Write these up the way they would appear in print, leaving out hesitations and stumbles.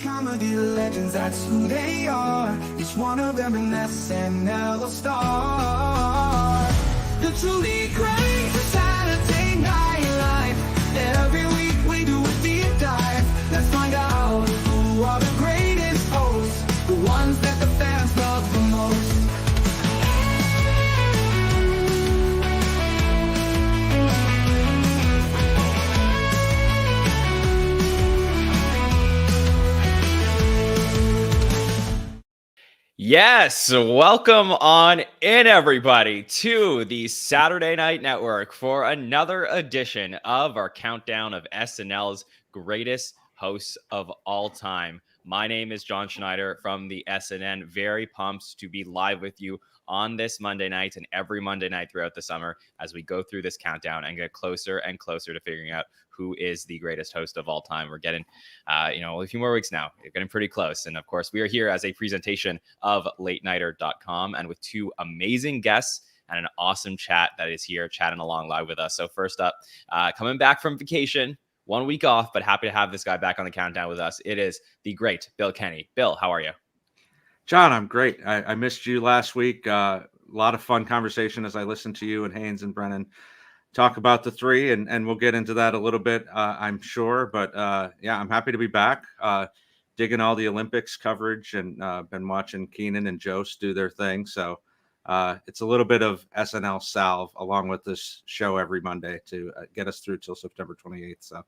Comedy legends, that's who they are. Each one of them an SNL star. The truly great Saturday Night Live. Every week we do a deep dive. Let's find out who are the greatest hosts, the ones that the fans love the most. Yes, welcome on in, everybody, to the Saturday Night Network for another edition of our countdown of SNL's greatest hosts of all time. My name is John Schneider from the SNN. Very pumped to be live with you on this Monday night and every Monday night throughout the summer as we go through this countdown and get closer and closer to figuring out who is the greatest host of all time. We're getting, a few more weeks now. We're getting pretty close. And of course, we are here as a presentation of LateNighter.com and with two amazing guests and an awesome chat that is here chatting along live with us. So first up, coming back from vacation, 1 week off, but happy to have this guy back on the countdown with us. It is the great Bill Kenny. Bill, how are you? John, I'm great. I missed you last week. A lot of fun conversation as I listened to you and Haynes and Brennan talk about the three, and we'll get into that a little bit, I'm sure. But yeah, I'm happy to be back, digging all the Olympics coverage, and been watching Keenan and Jost do their thing. So it's a little bit of SNL salve along with this show every Monday to get us through till September 28th. So.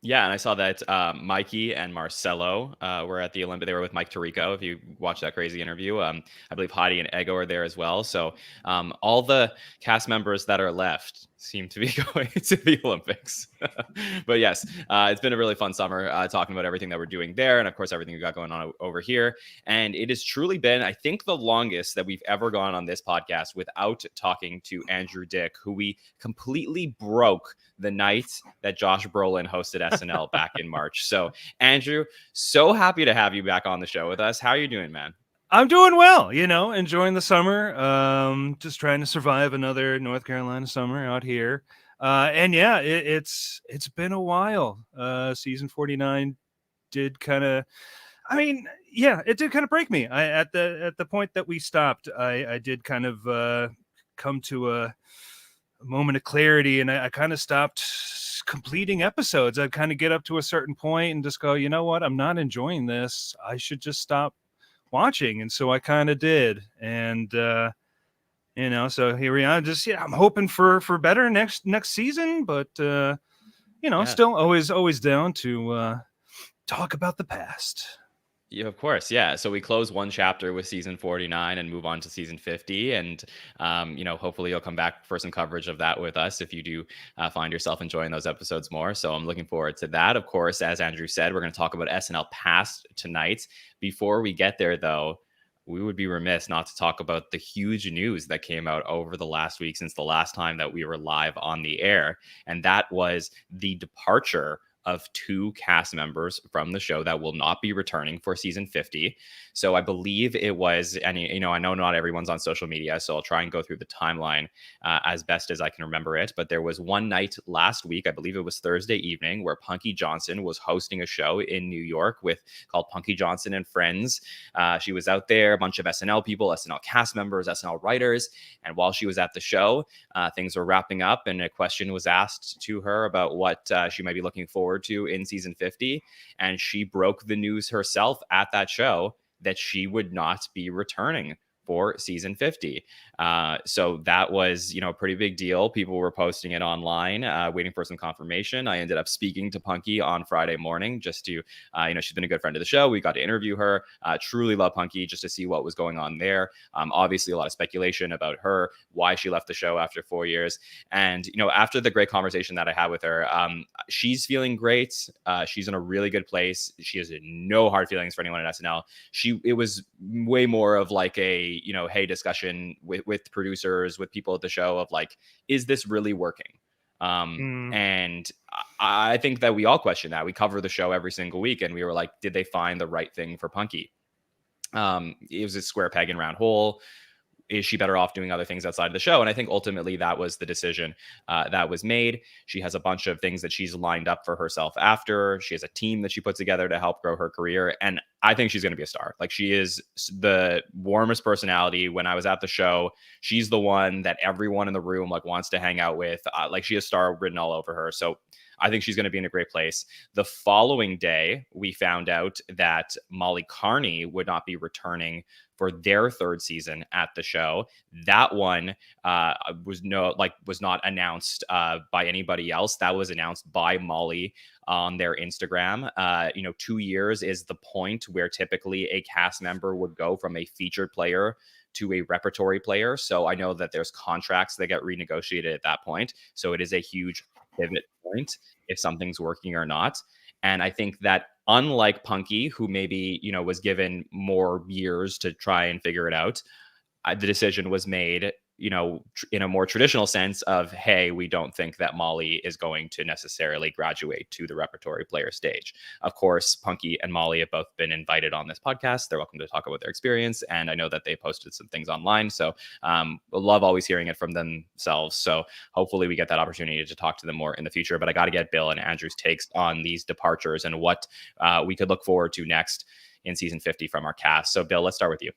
Yeah, and I saw that Mikey and Marcelo were at the Olympic. They were with Mike Tirico. If you watch that crazy interview, I believe Heidi and Ego are there as well. So all the cast members that are left seem to be going to the Olympics. But yes, it's been a really fun summer talking about everything that we're doing there. And of course, everything we got going on over here. And it has truly been, I think, the longest that we've ever gone on this podcast without talking to Andrew Dick, who we completely broke the night that Josh Brolin hosted SNL back in March. So Andrew, so happy to have you back on the show with us. How are you doing, man? I'm doing well, enjoying the summer, just trying to survive another North Carolina summer out here. And yeah, it's been a while. Season 49 did kind of, it did kind of break me. At the point that we stopped, I did kind of come to a moment of clarity, and I kind of stopped completing episodes. I'd kind of get up to a certain point and just go, you know what, I'm not enjoying this. I should just stop watching. And so I kind of did. And so here we are. I'm hoping for better next season, but still always down to talk about the past. Yeah, of course. Yeah. So we close one chapter with season 49 and move on to season 50. And, hopefully you'll come back for some coverage of that with us if you do find yourself enjoying those episodes more. So I'm looking forward to that. Of course, as Andrew said, we're going to talk about SNL Past tonight. Before we get there, though, we would be remiss not to talk about the huge news that came out over the last week since the last time that we were live on the air. And that was the departure of two cast members from the show that will not be returning for season 50. So I believe it was, and I know not everyone's on social media, so I'll try and go through the timeline as best as I can remember it. But there was one night last week, I believe it was Thursday evening, where Punky Johnson was hosting a show in New York called Punky Johnson and Friends. She was out there, a bunch of SNL people, SNL cast members, SNL writers. And while she was at the show, things were wrapping up, and a question was asked to her about what she might be looking forward to in season 50. And she broke the news herself at that show that she would not be returning for season 50. So that was, a pretty big deal. People were posting it online, waiting for some confirmation. I ended up speaking to Punky on Friday morning just to, she's been a good friend of the show. We got to interview her. Truly love Punky just to see what was going on there. Obviously, a lot of speculation about her, why she left the show after 4 years. And, after the great conversation that I had with her, she's feeling great. She's in a really good place. She has no hard feelings for anyone at SNL. It was way more of like a, discussion with producers, with people at the show of like, is this really working? And I think that we all question that. We cover the show every single week, and we were like, did they find the right thing for Punky? It was a square peg and round hole. is she better off doing other things outside of the show? And I think ultimately that was the decision that was made. She has a bunch of things that she's lined up for herself after. She has a team that she put together to help grow her career. And I think she's going to be a star. Like, she is the warmest personality. When I was at the show, she's the one that everyone in the room like wants to hang out with. Like, she has star written all over her. So I think she's going to be in a great place. The following day, we found out that Molly Carney would not be returning for their third season at the show. That one was not announced by anybody else. That was announced by Molly on their Instagram. 2 years is the point where typically a cast member would go from a featured player to a repertory player. So I know that there's contracts that get renegotiated at that point. So it is a huge pivot point if something's working or not. And I think that unlike Punky, who maybe, was given more years to try and figure it out, the decision was made, in a more traditional sense of, hey, we don't think that Molly is going to necessarily graduate to the repertory player stage. Of course, Punky and Molly have both been invited on this podcast. They're welcome to talk about their experience. And I know that they posted some things online. So love always hearing it from themselves. So hopefully we get that opportunity to talk to them more in the future. But I got to get Bill and Andrew's takes on these departures and what we could look forward to next in season 50 from our cast. So Bill, let's start with you.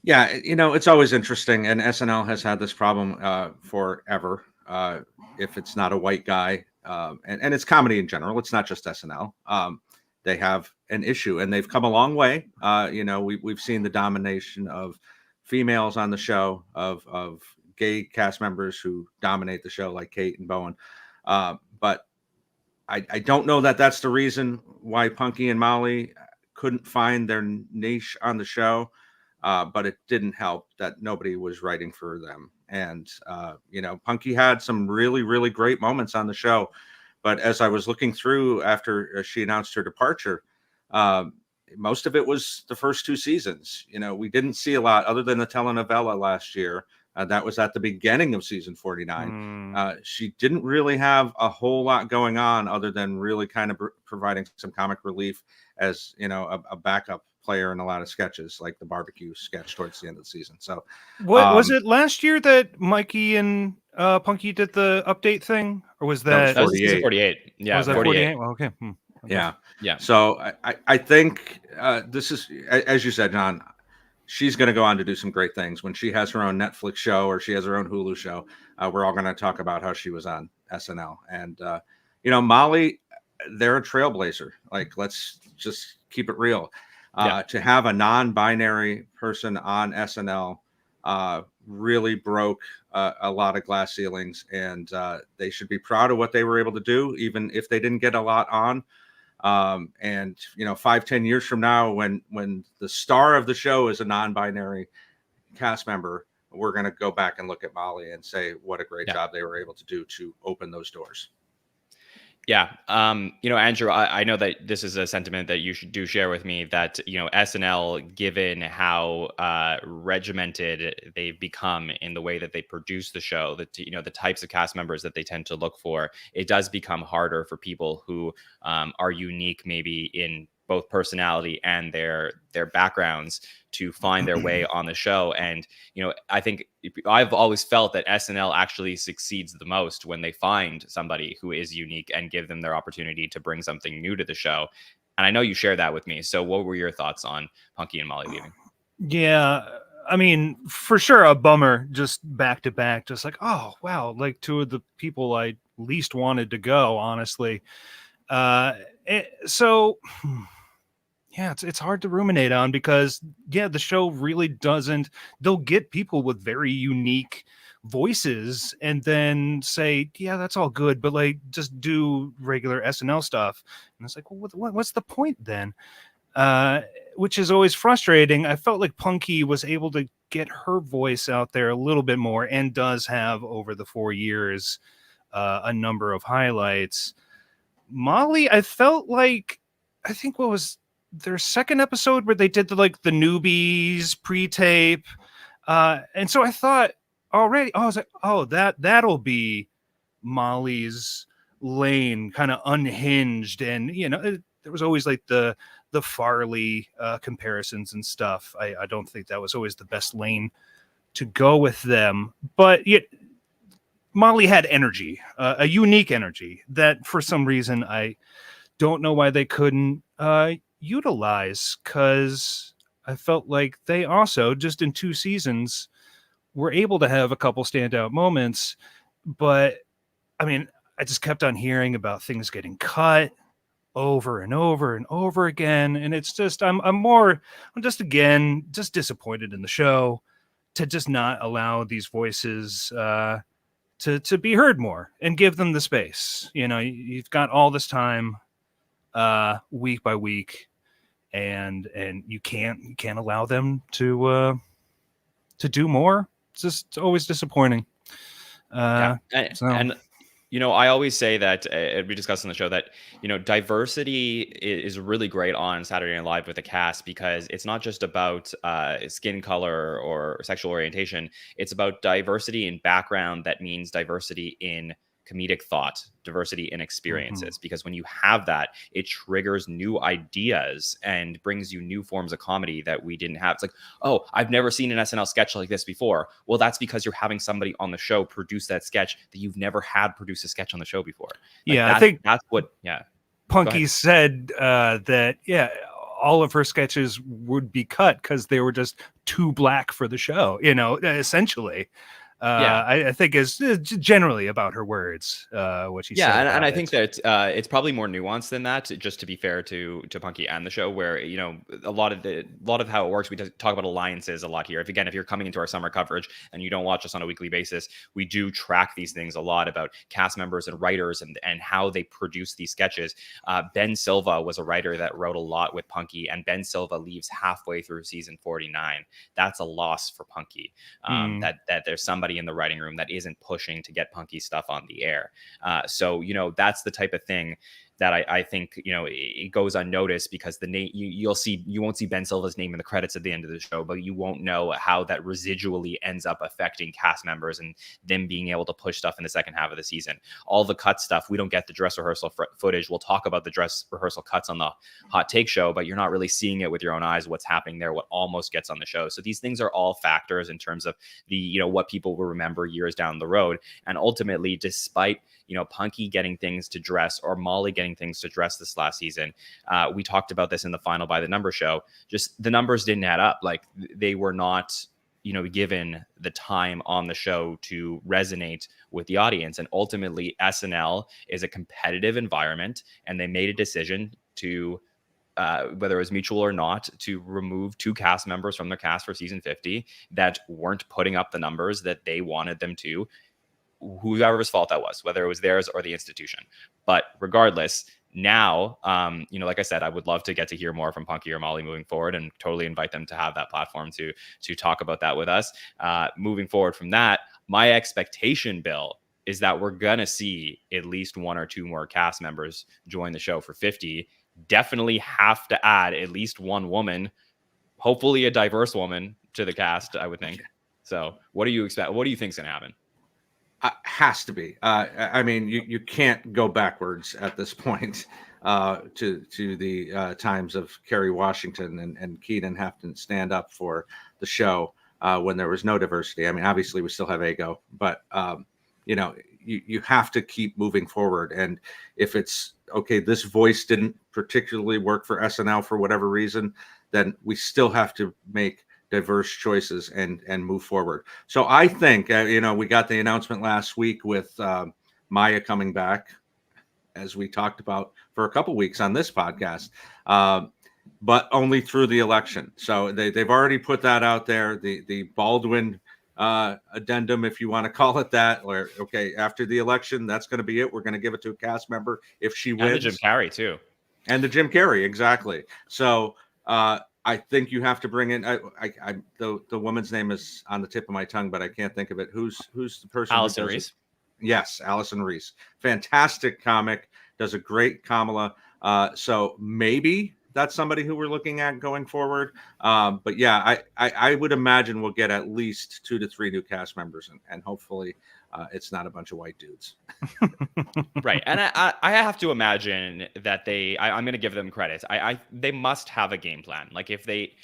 Yeah, it's always interesting, and SNL has had this problem forever. If it's not a white guy, and it's comedy in general, it's not just SNL. They have an issue, and they've come a long way. We've seen the domination of females on the show, of gay cast members who dominate the show, like Kate and Bowen. But I don't know that that's the reason why Punky and Molly couldn't find their niche on the show. But it didn't help that nobody was writing for them. And, Punky had some really, really great moments on the show. But as I was looking through after she announced her departure, most of it was the first two seasons. We didn't see a lot other than the telenovela last year. That was at the beginning of season 49. She didn't really have a whole lot going on other than really kind of providing some comic relief as, a backup player in a lot of sketches, like the barbecue sketch towards the end of the season. So what was it last year that Mikey and Punky did the update thing, or was that 48? 48. Yeah, was that 48? Well, okay. Yeah. Yeah. So I think this is, as you said, John, she's going to go on to do some great things when she has her own Netflix show or she has her own Hulu show. We're all going to talk about how she was on SNL. And, Molly, they're a trailblazer. Like, let's just keep it real. To have a non-binary person on SNL really broke a lot of glass ceilings, and they should be proud of what they were able to do, even if they didn't get a lot on. And 5-10 years from now, when the star of the show is a non-binary cast member, we're going to go back and look at Molly and say what a great job they were able to do to open those doors. Yeah. Andrew, I know that this is a sentiment that you do share with me, that, SNL, given how regimented they've become in the way that they produce the show, that, the types of cast members that they tend to look for, it does become harder for people who are unique, maybe in both personality and their backgrounds, to find their way on the show. And, I think I've always felt that SNL actually succeeds the most when they find somebody who is unique and give them their opportunity to bring something new to the show. And I know you share that with me. So what were your thoughts on Punky and Molly leaving? Yeah, I mean, for sure, a bummer, just back to back, just like, oh, wow, like two of the people I least wanted to go, honestly. So yeah, it's hard to ruminate on, because the show really doesn't. They'll get people with very unique voices and then say, yeah, that's all good, but like just do regular SNL stuff. And it's like, well, what's the point then? Which is always frustrating. I felt like Punky was able to get her voice out there a little bit more, and does have over the 4 years a number of highlights. Molly, I felt like, I think what was their second episode where they did the newbies pre-tape, and so I thought already, I was like, oh, that'll be Molly's lane, kind of unhinged, and there was always like the Farley comparisons and stuff. I don't think that was always the best lane to go with them, but yet Molly had energy, a unique energy that for some reason I don't know why they couldn't utilize, because I felt like they also, just in 2 seasons, were able to have a couple standout moments. But I mean, I just kept on hearing about things getting cut over and over and over again. And it's just, I'm just disappointed in the show to just not allow these voices to be heard more and give them the space. You know, you've got all this time week by week, and you can't allow them to do more. It's just always disappointing. And you know, I always say that we discussed on the show that, you know, diversity is really great on Saturday Night Live with the cast, because it's not just about skin color or sexual orientation. It's about diversity in background. That means diversity in comedic thought, diversity in experiences, because when you have that, it triggers new ideas and brings you new forms of comedy that we didn't have. It's like, oh, I've never seen an SNL sketch like this before. Well, that's because you're having somebody on the show produce that sketch that you've never had produce a sketch on the show before. Like, I think that's what, Punky said that, all of her sketches would be cut because they were just too black for the show, you know, essentially. I think is generally about her words, what she said. And I think that it's probably more nuanced than that, just to be fair to Punky and the show, where, you know, a lot of how it works, we talk about alliances a lot here. If you're coming into our summer coverage and you don't watch us on a weekly basis, we do track these things a lot about cast members and writers and how they produce these sketches. Ben Silva was a writer that wrote a lot with Punky, and Ben Silva leaves halfway through season 49. That's a loss for Punky. That there's somebody in the writing room that isn't pushing to get Punky stuff on the air. So, you know, that's the type of thing that I think, you know, it goes unnoticed, because the name you won't see Ben Silva's name in the credits at the end of the show, but you won't know how that residually ends up affecting cast members and them being able to push stuff in the second half of the season. All the cut stuff, we don't get the dress rehearsal footage. We'll talk about the dress rehearsal cuts on the Hot Take show, but you're not really seeing it with your own eyes, what's happening there, what almost gets on the show. So these things are all factors in terms of the, you know, what people will remember years down the road. And ultimately, despite, you know, Punky getting things to dress, or Molly getting things to dress this last season, we talked about this in the Final by the Number show, just the numbers didn't add up. Like, they were not, you know, given the time on the show to resonate with the audience. And ultimately, SNL is a competitive environment, and they made a decision to whether it was mutual or not, to remove 2 cast members from their cast for season 50 that weren't putting up the numbers that they wanted them to, whoever's fault that was, whether it was theirs or the institution. But regardless, now, you know, like I said, I would love to get to hear more from Punky or Molly moving forward, and totally invite them to have that platform to talk about that with us. Moving forward from that, my expectation, Bill, is that we're going to see at least 1 or 2 more cast members join the show for 50. Definitely have to add at least 1 woman, hopefully a diverse woman, to the cast, I would think. So what do you expect? What do you think is going to happen? Has to be. I mean, you can't go backwards at this point to the times of Kerry Washington and Keaton have to stand up for the show when there was no diversity. I mean, obviously we still have Ego, but you know, you have to keep moving forward. And if it's okay, this voice didn't particularly work for SNL for whatever reason, then we still have to make diverse choices and move forward. So I think, you know, we got the announcement last week with Maya coming back, as we talked about for a couple weeks on this podcast, but only through the election. So they've already put that out there, the Baldwin addendum, if you want to call it that, or okay, after the election, that's going to be it. We're going to give it to a cast member if she wins. And the Jim Carrey too. And the Jim Carrey, exactly. So I think you have to bring in. The woman's name is on the tip of my tongue, but I can't think of it. Who's the person? Allison Reese. Yes, Allison Reese. Fantastic comic. Does a great Kamala. So maybe that's somebody who we're looking at going forward. But yeah, I would imagine we'll get at least 2 to 3 new cast members, and hopefully it's not a bunch of white dudes. Right. And I have to imagine that I'm going to give them credit. They must have a game plan. Like if they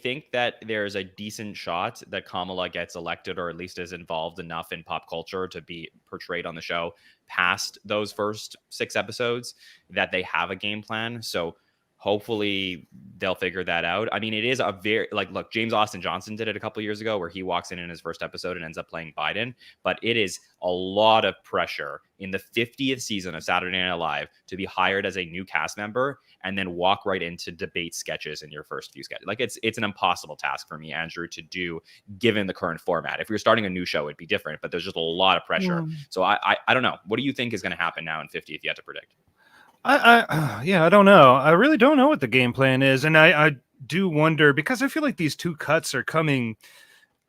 think that there's a decent shot that Kamala gets elected, or at least is involved enough in pop culture to be portrayed on the show past those first 6 episodes, that they have a game plan. So hopefully they'll figure that out. I mean, it is a very, like, look, James Austin Johnson did it a couple of years ago where he walks in his first episode and ends up playing Biden. But it is a lot of pressure in the 50th season of Saturday Night Live to be hired as a new cast member and then walk right into debate sketches in your first few sketches. Like it's an impossible task for me, Andrew, to do given the current format. If you're starting a new show, it'd be different, but there's just a lot of pressure. So I don't know. What do you think is going to happen now in 50 if you had to predict? I don't know. I really don't know what the game plan is. And I do wonder, because I feel like these 2 cuts are coming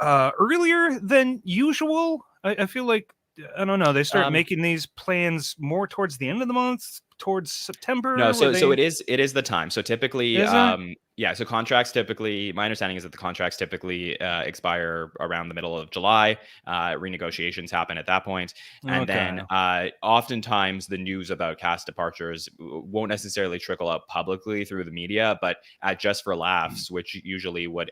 earlier than usual. I feel like, I don't know, they start making these plans more towards the end of the month, towards September. No, so it is the time. So typically, so contracts typically, my understanding is that the contracts typically expire around the middle of July. Renegotiations happen at that point. And then oftentimes the news about cast departures won't necessarily trickle out publicly through the media, but at Just for Laughs, which usually would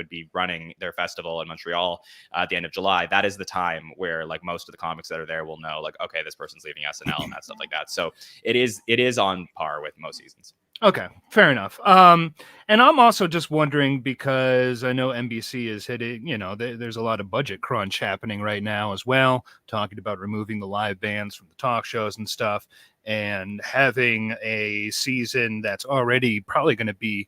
be running their festival in Montreal at the end of July, that is the time where like most of the comics that are there will know, like, okay, this person's leaving SNL and that stuff like that. So it is on par with most seasons. Okay, fair enough. And I'm also just wondering, because I know NBC is hitting, there's a lot of budget crunch happening right now as well, talking about removing the live bands from the talk shows and stuff, and having a season that's already probably going to be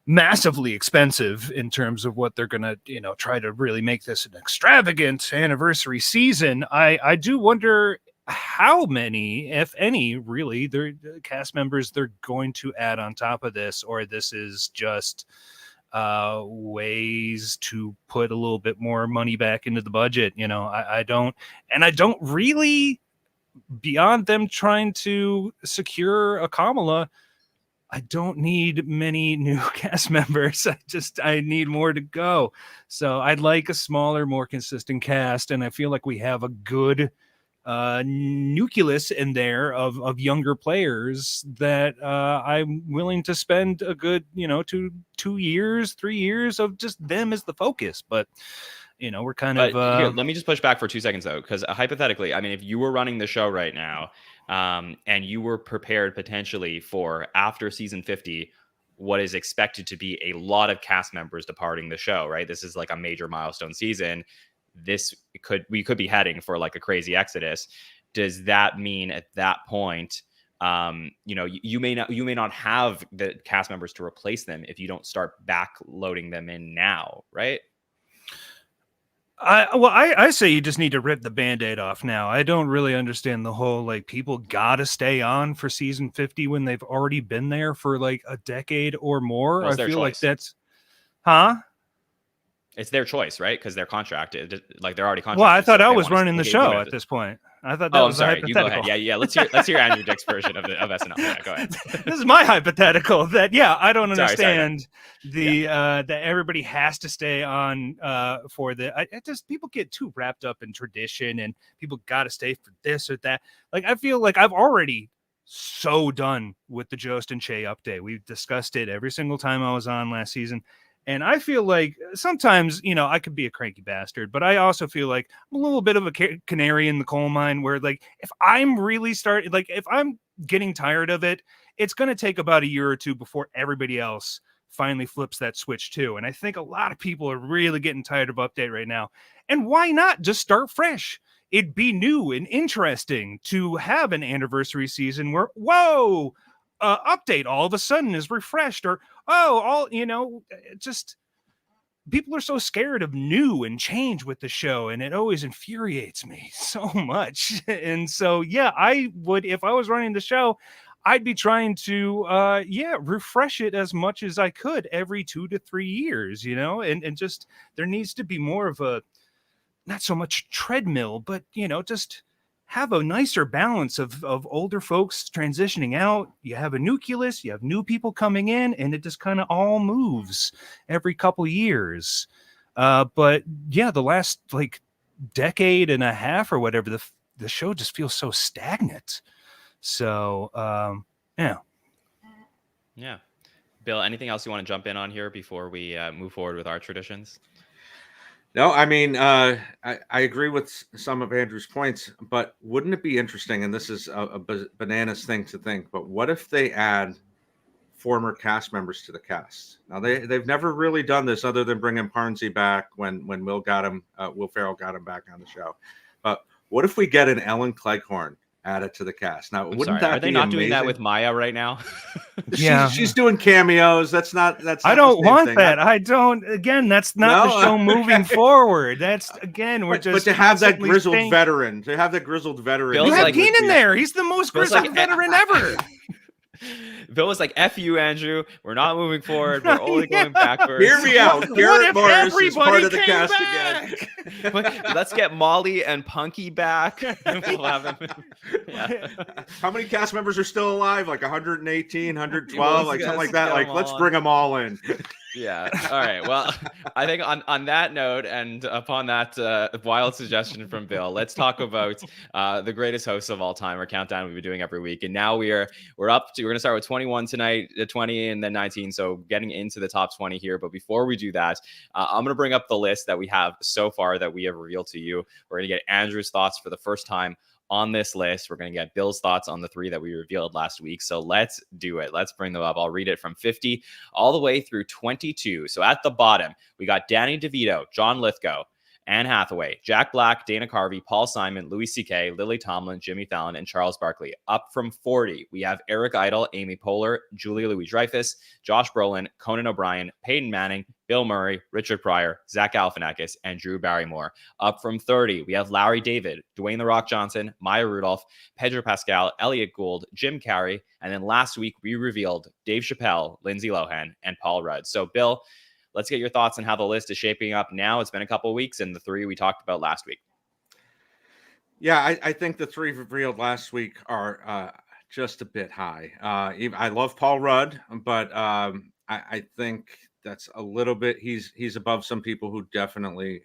massively expensive in terms of what they're going to, try to really make this an extravagant anniversary season. I do wonder how many, if any, really, the cast members they're going to add on top of this, or this is just ways to put a little bit more money back into the budget. I don't really, beyond them trying to secure a Kamala, I don't need many new cast members. I need more to go. So I'd like a smaller, more consistent cast, and I feel like we have a good nucleus in there of younger players that I'm willing to spend a good 2 years, 3 years of just them as the focus. But we're kind of here, let me just push back for 2 seconds though, because hypothetically, I mean, if you were running the show right now and you were prepared potentially for after season 50 what is expected to be a lot of cast members departing the show, right? This is like a major milestone season. We could be heading for like a crazy exodus. Does that mean at that point, you may not have the cast members to replace them if you don't start backloading them in now, right? I say you just need to rip the Band-Aid off now. I don't really understand the whole, like, people gotta stay on for season 50 when they've already been there for like a decade or more. Well, I feel like that's It's their choice, right? Because they're contracted, like they're already contracted. Well, I thought I was running the show at this point. I thought that was sorry. a You go hypothetical. ahead. Yeah. Let's hear Andrew Dick's version of SNL. Yeah, go ahead. This is my hypothetical. That I don't Sorry, understand that everybody has to stay on for the. I just people get too wrapped up in tradition and people got to stay for this or that. Like I feel like I've already so done with the Jost and Che update. We've discussed it every single time I was on last season. And I feel like sometimes, I could be a cranky bastard, but I also feel like I'm a little bit of a canary in the coal mine where, like, if I'm really if I'm getting tired of it, it's going to take about a year or two before everybody else finally flips that switch too. And I think a lot of people are really getting tired of update right now. And why not just start fresh? It'd be new and interesting to have an anniversary season where, update all of a sudden is refreshed, or just people are so scared of new and change with the show, and it always infuriates me so much. And so I would, if I was running the show, I'd be trying to refresh it as much as I could every 2 to 3 years, and just there needs to be more of a, not so much treadmill, but just have a nicer balance of older folks transitioning out. You have a nucleus, you have new people coming in, and it just kind of all moves every couple years. But the last decade and a half or whatever, the show just feels so stagnant. So, yeah. Yeah. Bill, anything else you want to jump in on here before we move forward with our traditions? No, I mean, I agree with some of Andrew's points, but wouldn't it be interesting? And this is a bananas thing to think, but what if they add former cast members to the cast? Now they've never really done this other than bringing Parnsey back when Will Ferrell got him back on the show. But what if we get an Ellen Cleghorn added to the cast? Now, wouldn't that are they be not amazing? doing that with Maya right now? She's doing cameos. That's not I don't the same want thing. that. I don't. Again, that's not the show moving forward. That's again, we're just. But to have that grizzled saying, veteran, Bill's you have like- Keenan there. He's the most Bill's grizzled like- veteran ever. Bill was like, F you, Andrew. We're not moving forward. We're only going backwards. Hear me out. What Garrett if Morris is part everybody of the came cast back? again. Let's get Molly and Punky back. We'll have them. Yeah. How many cast members are still alive? Like 118, 112, Well, like something let's like that. get Like, them let's all bring them all in. Yeah. All right. Well, I think on that note, and upon that wild suggestion from Bill, let's talk about the greatest hosts of all time, our countdown we've been doing every week. And now we're going to start with 21 tonight, 20, and then 19. So getting into the top 20 here. But before we do that, I'm going to bring up the list that we have so far that we have revealed to you. We're going to get Andrew's thoughts for the first time on this list. We're going to get Bill's thoughts on the 3 that we revealed last week. So let's do it. Let's bring them up. I'll read it from 50 all the way through 22. So at the bottom, we got Danny DeVito, John Lithgow, Anne Hathaway, Jack Black, Dana Carvey, Paul Simon, Louis C.K., Lily Tomlin, Jimmy Fallon, and Charles Barkley. Up from 40, we have Eric Idle, Amy Poehler, Julia Louis-Dreyfus, Josh Brolin, Conan O'Brien, Peyton Manning, Bill Murray, Richard Pryor, Zach Galifianakis, and Drew Barrymore. Up from 30, we have Larry David, Dwayne The Rock Johnson, Maya Rudolph, Pedro Pascal, Elliot Gould, Jim Carrey, and then last week we revealed Dave Chappelle, Lindsay Lohan, and Paul Rudd. So Bill, let's get your thoughts on how the list is shaping up now. It's been a couple of weeks, and the 3 we talked about last week. Yeah, I think the 3 revealed last week are just a bit high. I love Paul Rudd, but I think that's a little bit. He's above some people who definitely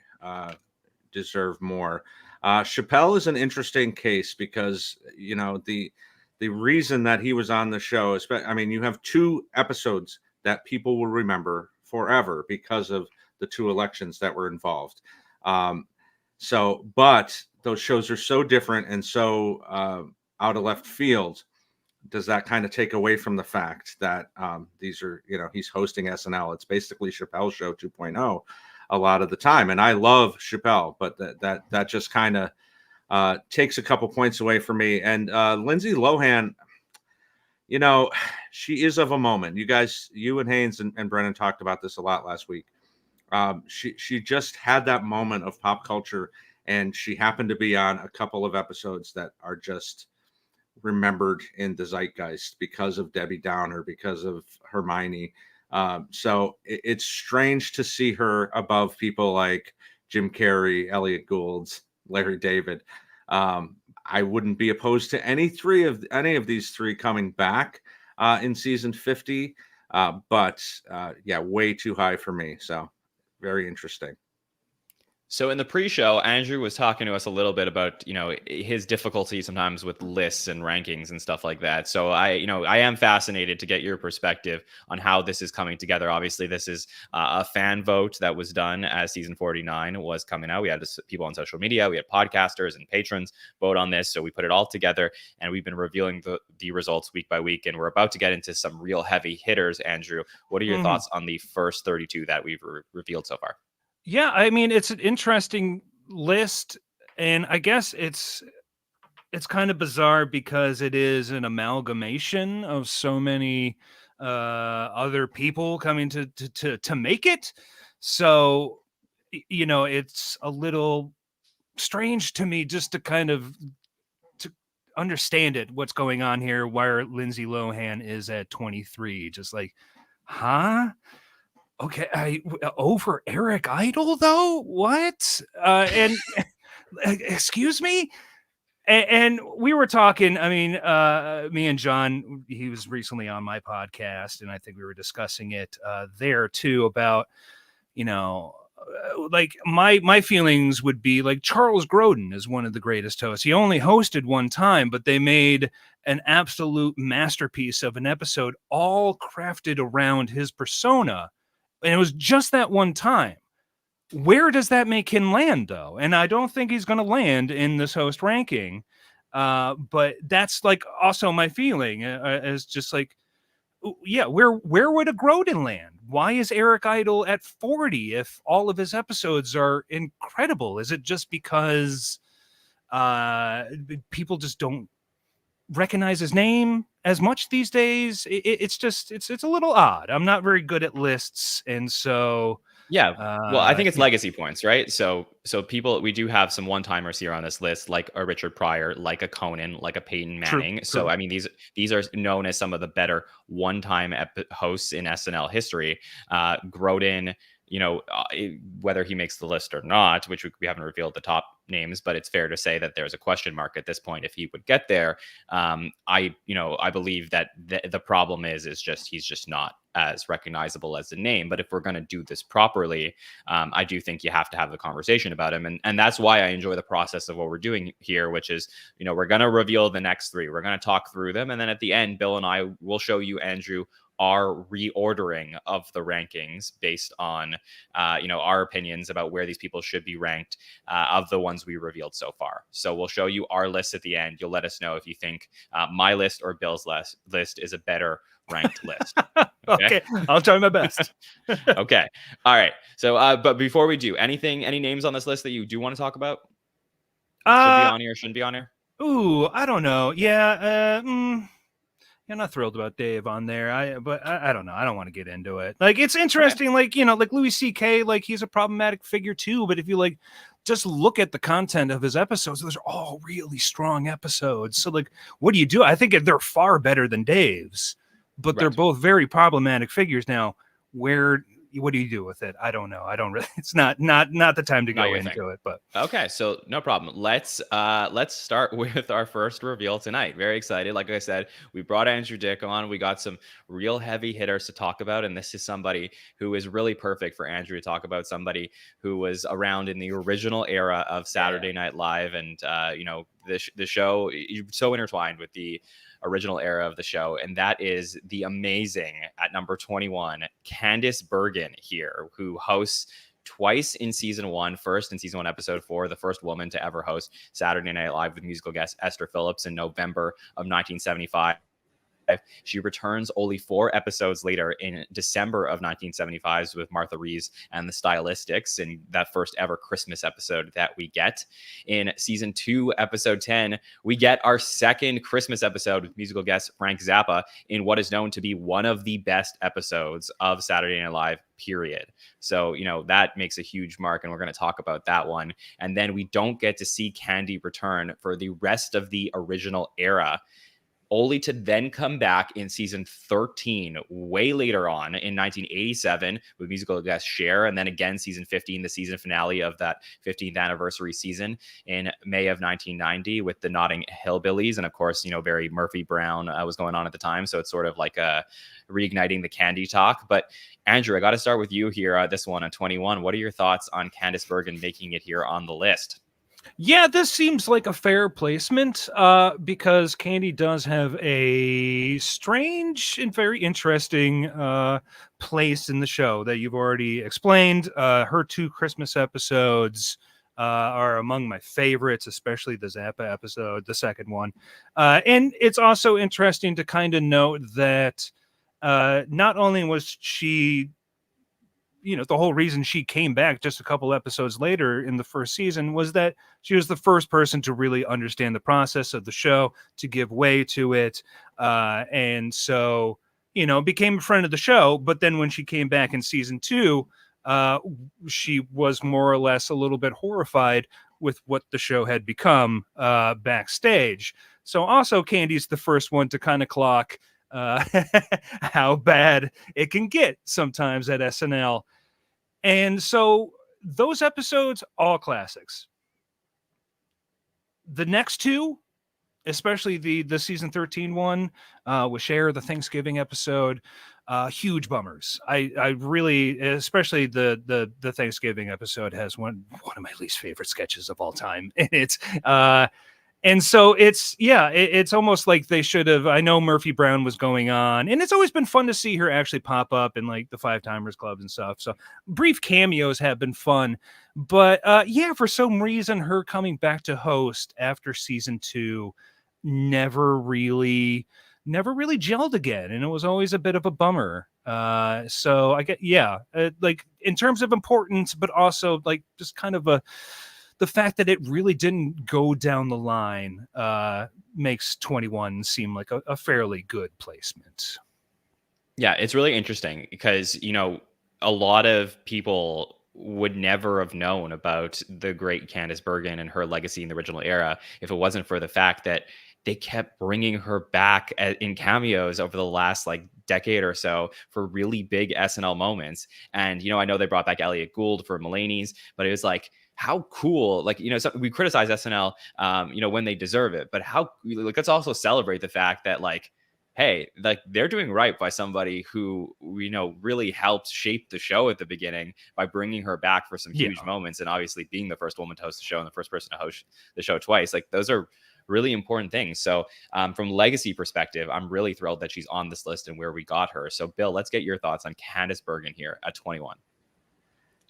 deserve more. Chappelle is an interesting case because the reason that he was on the show. I mean, you have 2 episodes that people will remember forever because of the 2 elections that were involved. But those shows are so different and so out of left field. Does that kind of take away from the fact that these are, he's hosting SNL? It's basically Chappelle's Show 2.0 a lot of the time. And I love Chappelle, but that just kind of takes a couple points away from me. And Lindsay Lohan, she is of a moment. You and Haynes and Brennan talked about this a lot last week. She just had that moment of pop culture, and she happened to be on a couple of episodes that are just remembered in the zeitgeist because of Debbie Downer, because of Hermione. So it's strange to see her above people like Jim Carrey, Elliot Gould, Larry David. I wouldn't be opposed to any of these 3 coming back in season 50, but way too high for me. So very interesting. So in the pre-show, Andrew was talking to us a little bit about, his difficulty sometimes with lists and rankings and stuff like that. So I am fascinated to get your perspective on how this is coming together. Obviously, this is a fan vote that was done as season 49 was coming out. We had people on social media, we had podcasters and patrons vote on this. So we put it all together and we've been revealing the results week by week. And we're about to get into some real heavy hitters. Andrew, what are your thoughts on the first 32 that we've revealed so far? Yeah, I mean, it's an interesting list, and I guess it's kind of bizarre because it is an amalgamation of so many other people coming to make it. So, it's a little strange to me just to kind of to understand what's going on here, where Lindsay Lohan is at 23, just like, huh? Okay, over Eric Idle though? What? And excuse me? And we were talking, I mean, me and John, he was recently on my podcast, and I think we were discussing it there too about, like my feelings would be like Charles Grodin is one of the greatest hosts. He only hosted one time, but they made an absolute masterpiece of an episode, all crafted around his persona, and it was just that one time. Where does that make him land, though? And I don't think he's going to land in this host ranking. But that's like also my feeling as just like, yeah, where would a Grodin land? Why is Eric Idle at 40 if all of his episodes are incredible? Is it just because people just don't recognize his name as much these days? It's just it's a little odd. I'm not very good at lists, and so Yeah. Well, I think it's yeah. legacy points, right? So people, we do have some one-timers here on this list, like a Richard Pryor, like a Conan, like a Peyton True, Manning. true. So I mean, these are known as some of the better one-time hosts in SNL history. Grodin, whether he makes the list or not, which we haven't revealed the top names, but it's fair to say that there's a question mark at this point if he would get there. I believe that the problem is just he's just not as recognizable as the name. But if we're going to do this properly, I do think you have to have the conversation about him, and that's why I enjoy the process of what we're doing here, which is we're going to reveal the next three, we're going to talk through them, and then at the end, Bill and I will show you, Andrew, our reordering of the rankings based on our opinions about where these people should be ranked of the ones we revealed so far. So we'll show you our list at the end. You'll let us know if you think my list or Bill's list is a better ranked list. Okay, I'll try my best. Okay, all right. So but before we do any names on this list that you do want to talk about, should be on here, shouldn't be on here? Ooh, I don't know. Yeah, I'm not thrilled about Dave on there. But I don't know. I don't want to get into it. Like, it's interesting. Okay. Like, like Louis C.K., like he's a problematic figure too. But if you like just look at the content of his episodes, those are all really strong episodes. So like, what do you do? I think they're far better than Dave's, but they're both very problematic figures. Now, what do you do with it? I don't know. I don't really. It's not the time to go into it. But okay, so no problem. Let's start with our first reveal tonight. Very excited. Like I said, we brought Andrew Dick on. We got some real heavy hitters to talk about, and this is somebody who is really perfect for Andrew to talk about. Somebody who was around in the original era of Saturday Night Live, and the show so intertwined with the original era of the show, and that is the amazing, at number 21, Candice Bergen here, who hosts twice in season one. First in season one, episode 4, the first woman to ever host Saturday Night Live with musical guest Esther Phillips in November of 1975. She returns only 4 episodes later in December of 1975 with Martha Reeves and the Stylistics, in that first ever Christmas episode that we get. In season 2, episode 10, we get our second Christmas episode with musical guest Frank Zappa in what is known to be one of the best episodes of Saturday Night Live, period. So, that makes a huge mark, and we're going to talk about that one. And then we don't get to see Candy return for the rest of the original era, only to then come back in season 13, way later on in 1987 with musical guest Cher, and then again season 15, the season finale of that 15th anniversary season in May of 1990 with the Notting Hillbillies. And of course, very Murphy Brown was going on at the time. So it's sort of like reigniting the Candy talk. But Andrew, I got to start with you here. This one on 21. What are your thoughts on Candice Bergen making it here on the list? Yeah, this seems like a fair placement because Candy does have a strange and very interesting place in the show that you've already explained. Her 2 Christmas episodes are among my favorites, especially the Zappa episode, the second one. And it's also interesting to kind of note that not only was she, the whole reason she came back just a couple episodes later in the first season was that she was the first person to really understand the process of the show, to give way to it. And so, became a friend of the show. But then when she came back in season 2, she was more or less a little bit horrified with what the show had become backstage. So also Candy's the first one to kind of clock how bad it can get sometimes at SNL. And so those episodes, all classics. The next 2, especially the season 13 one with Cher, the Thanksgiving episode. Huge bummers. I really, especially the Thanksgiving episode, has one of my least favorite sketches of all time, and and so it's almost like they should have. I know Murphy Brown was going on, and it's always been fun to see her actually pop up in like the Five Timers Club and stuff. So brief cameos have been fun, but for some reason, her coming back to host after season 2 never really gelled again, and it was always a bit of a bummer. So I get like in terms of importance, but also like just kind of the fact that it really didn't go down the line makes 21 seem like a fairly good placement. Yeah, it's really interesting because, a lot of people would never have known about the great Candice Bergen and her legacy in the original era if it wasn't for the fact that they kept bringing her back in cameos over the last like decade or so for really big SNL moments. And, I know they brought back Elliot Gould for Mulaney's, but it was like, how cool, like, we criticize SNL, when they deserve it, but let's also celebrate the fact that like, hey, like they're doing right by somebody who really helped shape the show at the beginning by bringing her back for some huge moments, and obviously being the first woman to host the show and the first person to host the show twice. Like those are really important things. So from legacy perspective, I'm really thrilled that she's on this list and where we got her. So Bill, let's get your thoughts on Candice Bergen here at 21.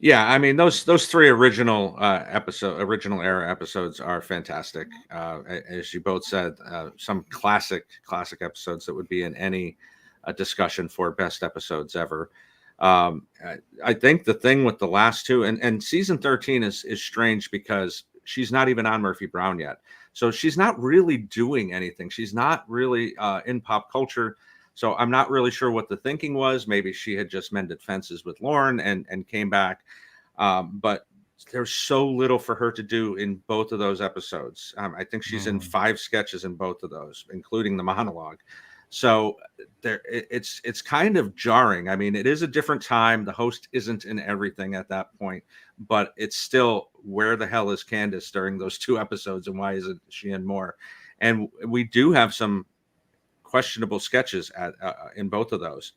Yeah, I mean those 3 original era episodes are fantastic. As you both said, some classic episodes that would be in any discussion for best episodes ever. I think the thing with the last 2 and season 13 is strange because she's not even on Murphy Brown yet, so she's not really doing anything. She's not really in pop culture. So I'm not really sure what the thinking was. Maybe she had just mended fences with Lauren and came back. But there's so little for her to do in both of those episodes. I think she's in 5 sketches in both of those, including the monologue. So it's kind of jarring. I mean, it is a different time. The host isn't in everything at that point, but it's still, where the hell is Candice during those 2 episodes, and why isn't she in more? And we do have some questionable sketches in both of those.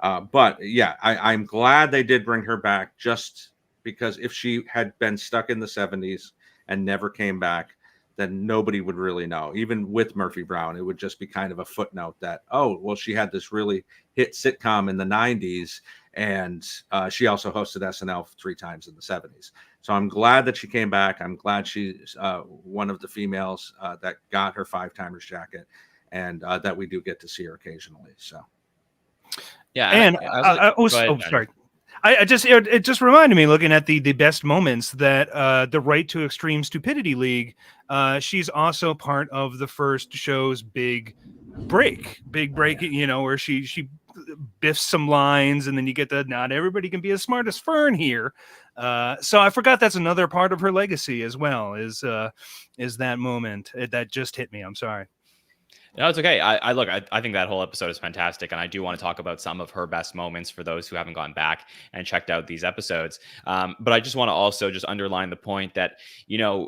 But yeah, I'm glad they did bring her back, just because if she had been stuck in the 70s and never came back, then nobody would really know. Even with Murphy Brown, it would just be kind of a footnote that, oh, well, she had this really hit sitcom in the 90s, and she also hosted SNL 3 times in the 70s. So I'm glad that she came back. I'm glad she's one of the females that got her 5 timers jacket, and that we do get to see her occasionally. So, yeah. And sorry. It just reminded me, looking at the best moments, that the Right to Extreme Stupidity League, she's also part of the first show's big break, where she biffs some lines, and then you get the not everybody can be as smart as Fern here. So I forgot that's another part of her legacy as well, is that moment that just hit me. I'm sorry. No, it's okay. I think that whole episode is fantastic, and I do want to talk about some of her best moments for those who haven't gone back and checked out these episodes. But I just want to also just underline the point that,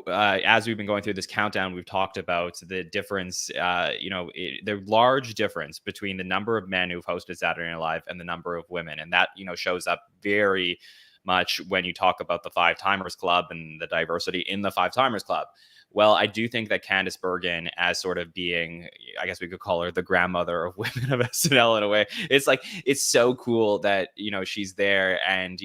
as we've been going through this countdown, we've talked about the difference, the large difference between the number of men who've hosted Saturday Night Live and the number of women. And that, shows up very much when you talk about the 5 Timers Club and the diversity in the 5 Timers Club. Well, I do think that Candice Bergen, as sort of being, I guess we could call her the grandmother of women of SNL in a way, it's so cool that, she's there. And,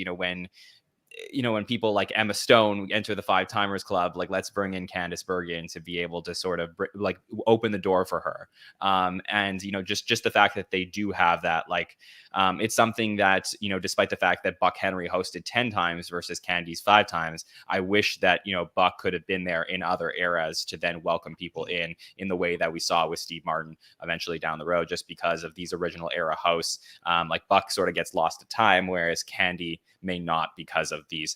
when people like Emma Stone enter the 5 Timers Club, like, let's bring in Candice Bergen to be able to sort of like open the door for her. And, just the fact that they do have that, like, it's something that, despite the fact that Buck Henry hosted 10 times versus Candice 5 times, I wish that, Buck could have been there in other eras to then welcome people in the way that we saw with Steve Martin eventually down the road, just because of these original era hosts. Like Buck sort of gets lost to time, whereas Candy may not, because of these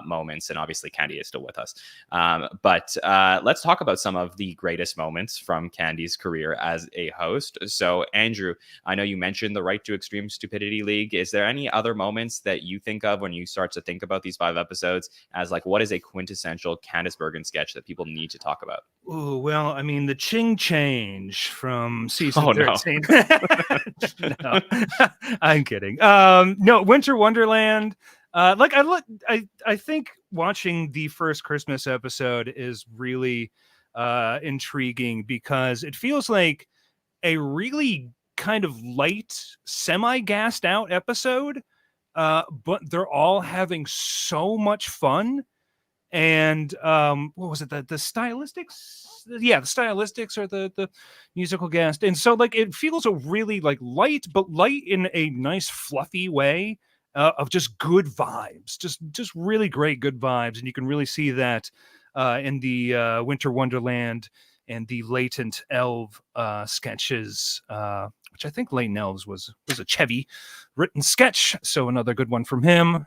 moments. And obviously Candy is still with us. But let's talk about some of the greatest moments from Candy's career as a host. So Andrew, I know you mentioned the Right to Extreme Stupidity League. Is there any other moments that you think of when you start to think about these 5 episodes as like, what is a quintessential Candice Bergen sketch that people need to talk about? Oh, well, I mean, the Ching Change from season Oh, no. 13. No, I'm kidding. No, Winter Wonderland. Like I think watching the first Christmas episode is really intriguing because it feels like a really kind of light, semi-gassed out episode. But they're all having so much fun. And what was it, the stylistics, the stylistics are the musical guest, and so like it feels a really like light, but light in a nice fluffy way, of just good vibes, just really great good vibes. And you can really see that in the Winter Wonderland and the Latent Elf sketches, which I think Latent Elves was a Chevy written sketch, so another good one from him.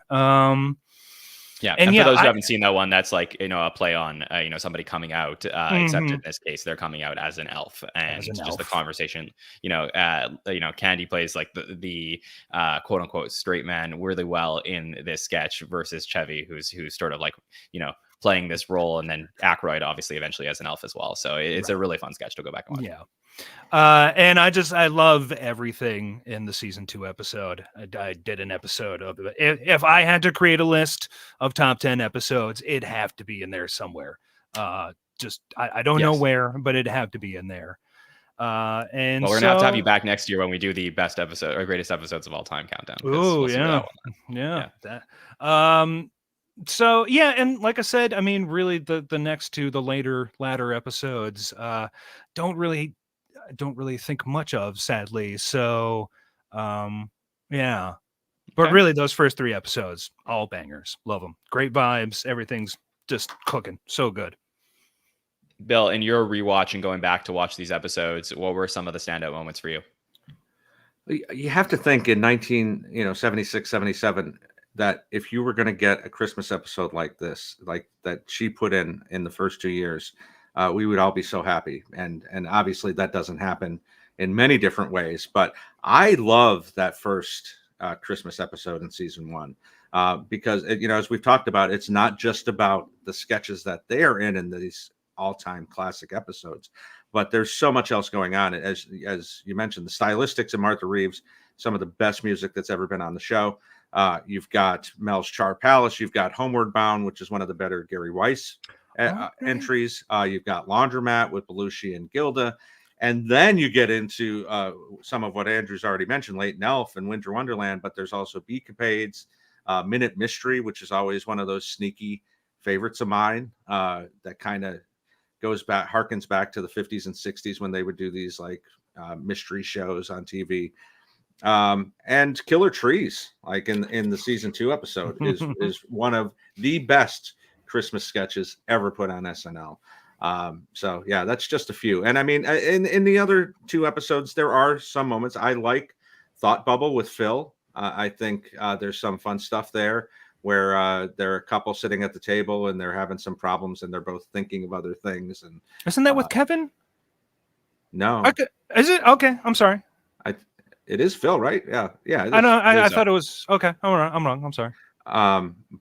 Yeah, and for those who haven't seen that one, that's like, a play on somebody coming out, except in this case they're coming out as an elf, and just the conversation. Candy plays like the quote unquote straight man really well in this sketch versus Chevy, who's sort of like playing this role, and then Aykroyd obviously eventually as an elf as well. So it's a really fun sketch to go back and watch. Yeah. And I love everything in the season 2 episode. I did an episode of it. If I had to create a list of top 10 episodes, it'd have to be in there somewhere. I don't know where, but it'd have to be in there. And we're gonna have you back next year when we do the best episode or greatest episodes of all time countdown. Oh, So yeah, and like I said, I mean, really the next two, the latter episodes, don't really think much of, sadly. So yeah. But really those first 3 episodes, all bangers. Love them. Great vibes. Everything's just cooking. So good. Bill, in your rewatch and going back to watch these episodes, what were some of the standout moments for you? You have to think in 76, 77, that if you were going to get a Christmas episode like this, like that she put in the first 2 years, we would all be so happy. And obviously that doesn't happen in many different ways, but I love that first Christmas episode in season 1 because as we've talked about, it's not just about the sketches that they are in these all-time classic episodes, but there's so much else going on. As you mentioned, the stylistics of Martha Reeves, some of the best music that's ever been on the show. You've got Mel's Char Palace. You've got Homeward Bound, which is one of the better Gary Weiss entries. You've got Laundromat with Belushi and Gilda. And then you get into some of what Andrew's already mentioned, Latent Elf and Winter Wonderland, but there's also Beacapades, Minute Mystery, which is always one of those sneaky favorites of mine that kind of harkens back to the 50s and 60s when they would do these like mystery shows on TV. And Killer Trees, like in the season 2 episode, is one of the best Christmas sketches ever put on SNL. So yeah, that's just a few. And I mean, in the other 2 episodes, there are some moments. I like Thought Bubble with Phil. I think there's some fun stuff there where they're a couple sitting at the table and they're having some problems and they're both thinking of other things. And isn't that with Kevin? No. Is it? Okay. I'm sorry. It is Phil, right? Yeah. I know. I thought it was okay. I'm wrong. I'm sorry.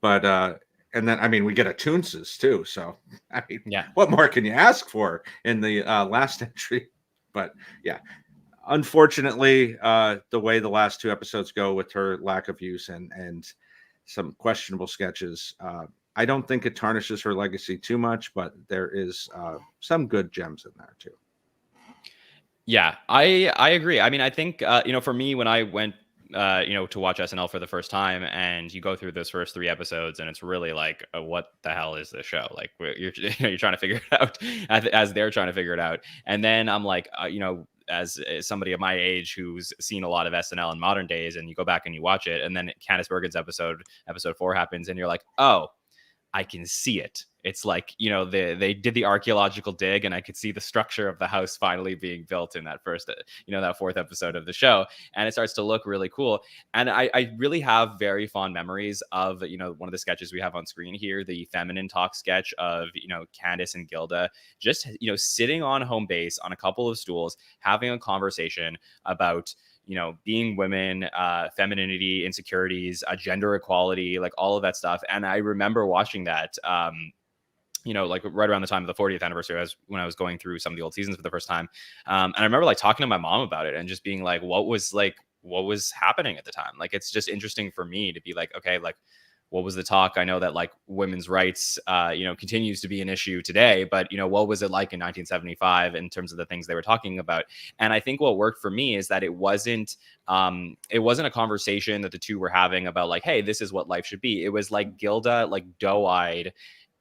But and then I mean we get a Toonses too. So I mean, yeah, what more can you ask for in the last entry? But yeah, unfortunately, the way the last 2 episodes go with her lack of use and some questionable sketches, I don't think it tarnishes her legacy too much, but there is some good gems in there too. Yeah, I agree. I mean, I think, for me, when I went, to watch SNL for the first time and you go through those first 3 episodes and it's really like, what the hell is this show? Like you're trying to figure it out as they're trying to figure it out. And then I'm like, as somebody of my age who's seen a lot of SNL in modern days, and you go back and you watch it, and then Candice Bergen's episode 4 happens and you're like, oh, I can see it. It's like, they did the archaeological dig and I could see the structure of the house finally being built in that first, that 4th episode of the show. And it starts to look really cool. And I really have very fond memories of, one of the sketches we have on screen here, the feminine talk sketch of, Candice and Gilda just, sitting on home base on a couple of stools, having a conversation about, being women, femininity, insecurities, gender equality, like all of that stuff. And I remember watching that, like right around the time of the 40th anniversary, when I was going through some of the old seasons for the first time. And I remember like talking to my mom about it and just being like, what was happening at the time? Like, it's just interesting for me to be like, okay, like, what was the talk? I know that like women's rights, continues to be an issue today, but what was it like in 1975 in terms of the things they were talking about? And I think what worked for me is that it wasn't a conversation that the two were having about like, hey, this is what life should be. It was like Gilda, like doe-eyed,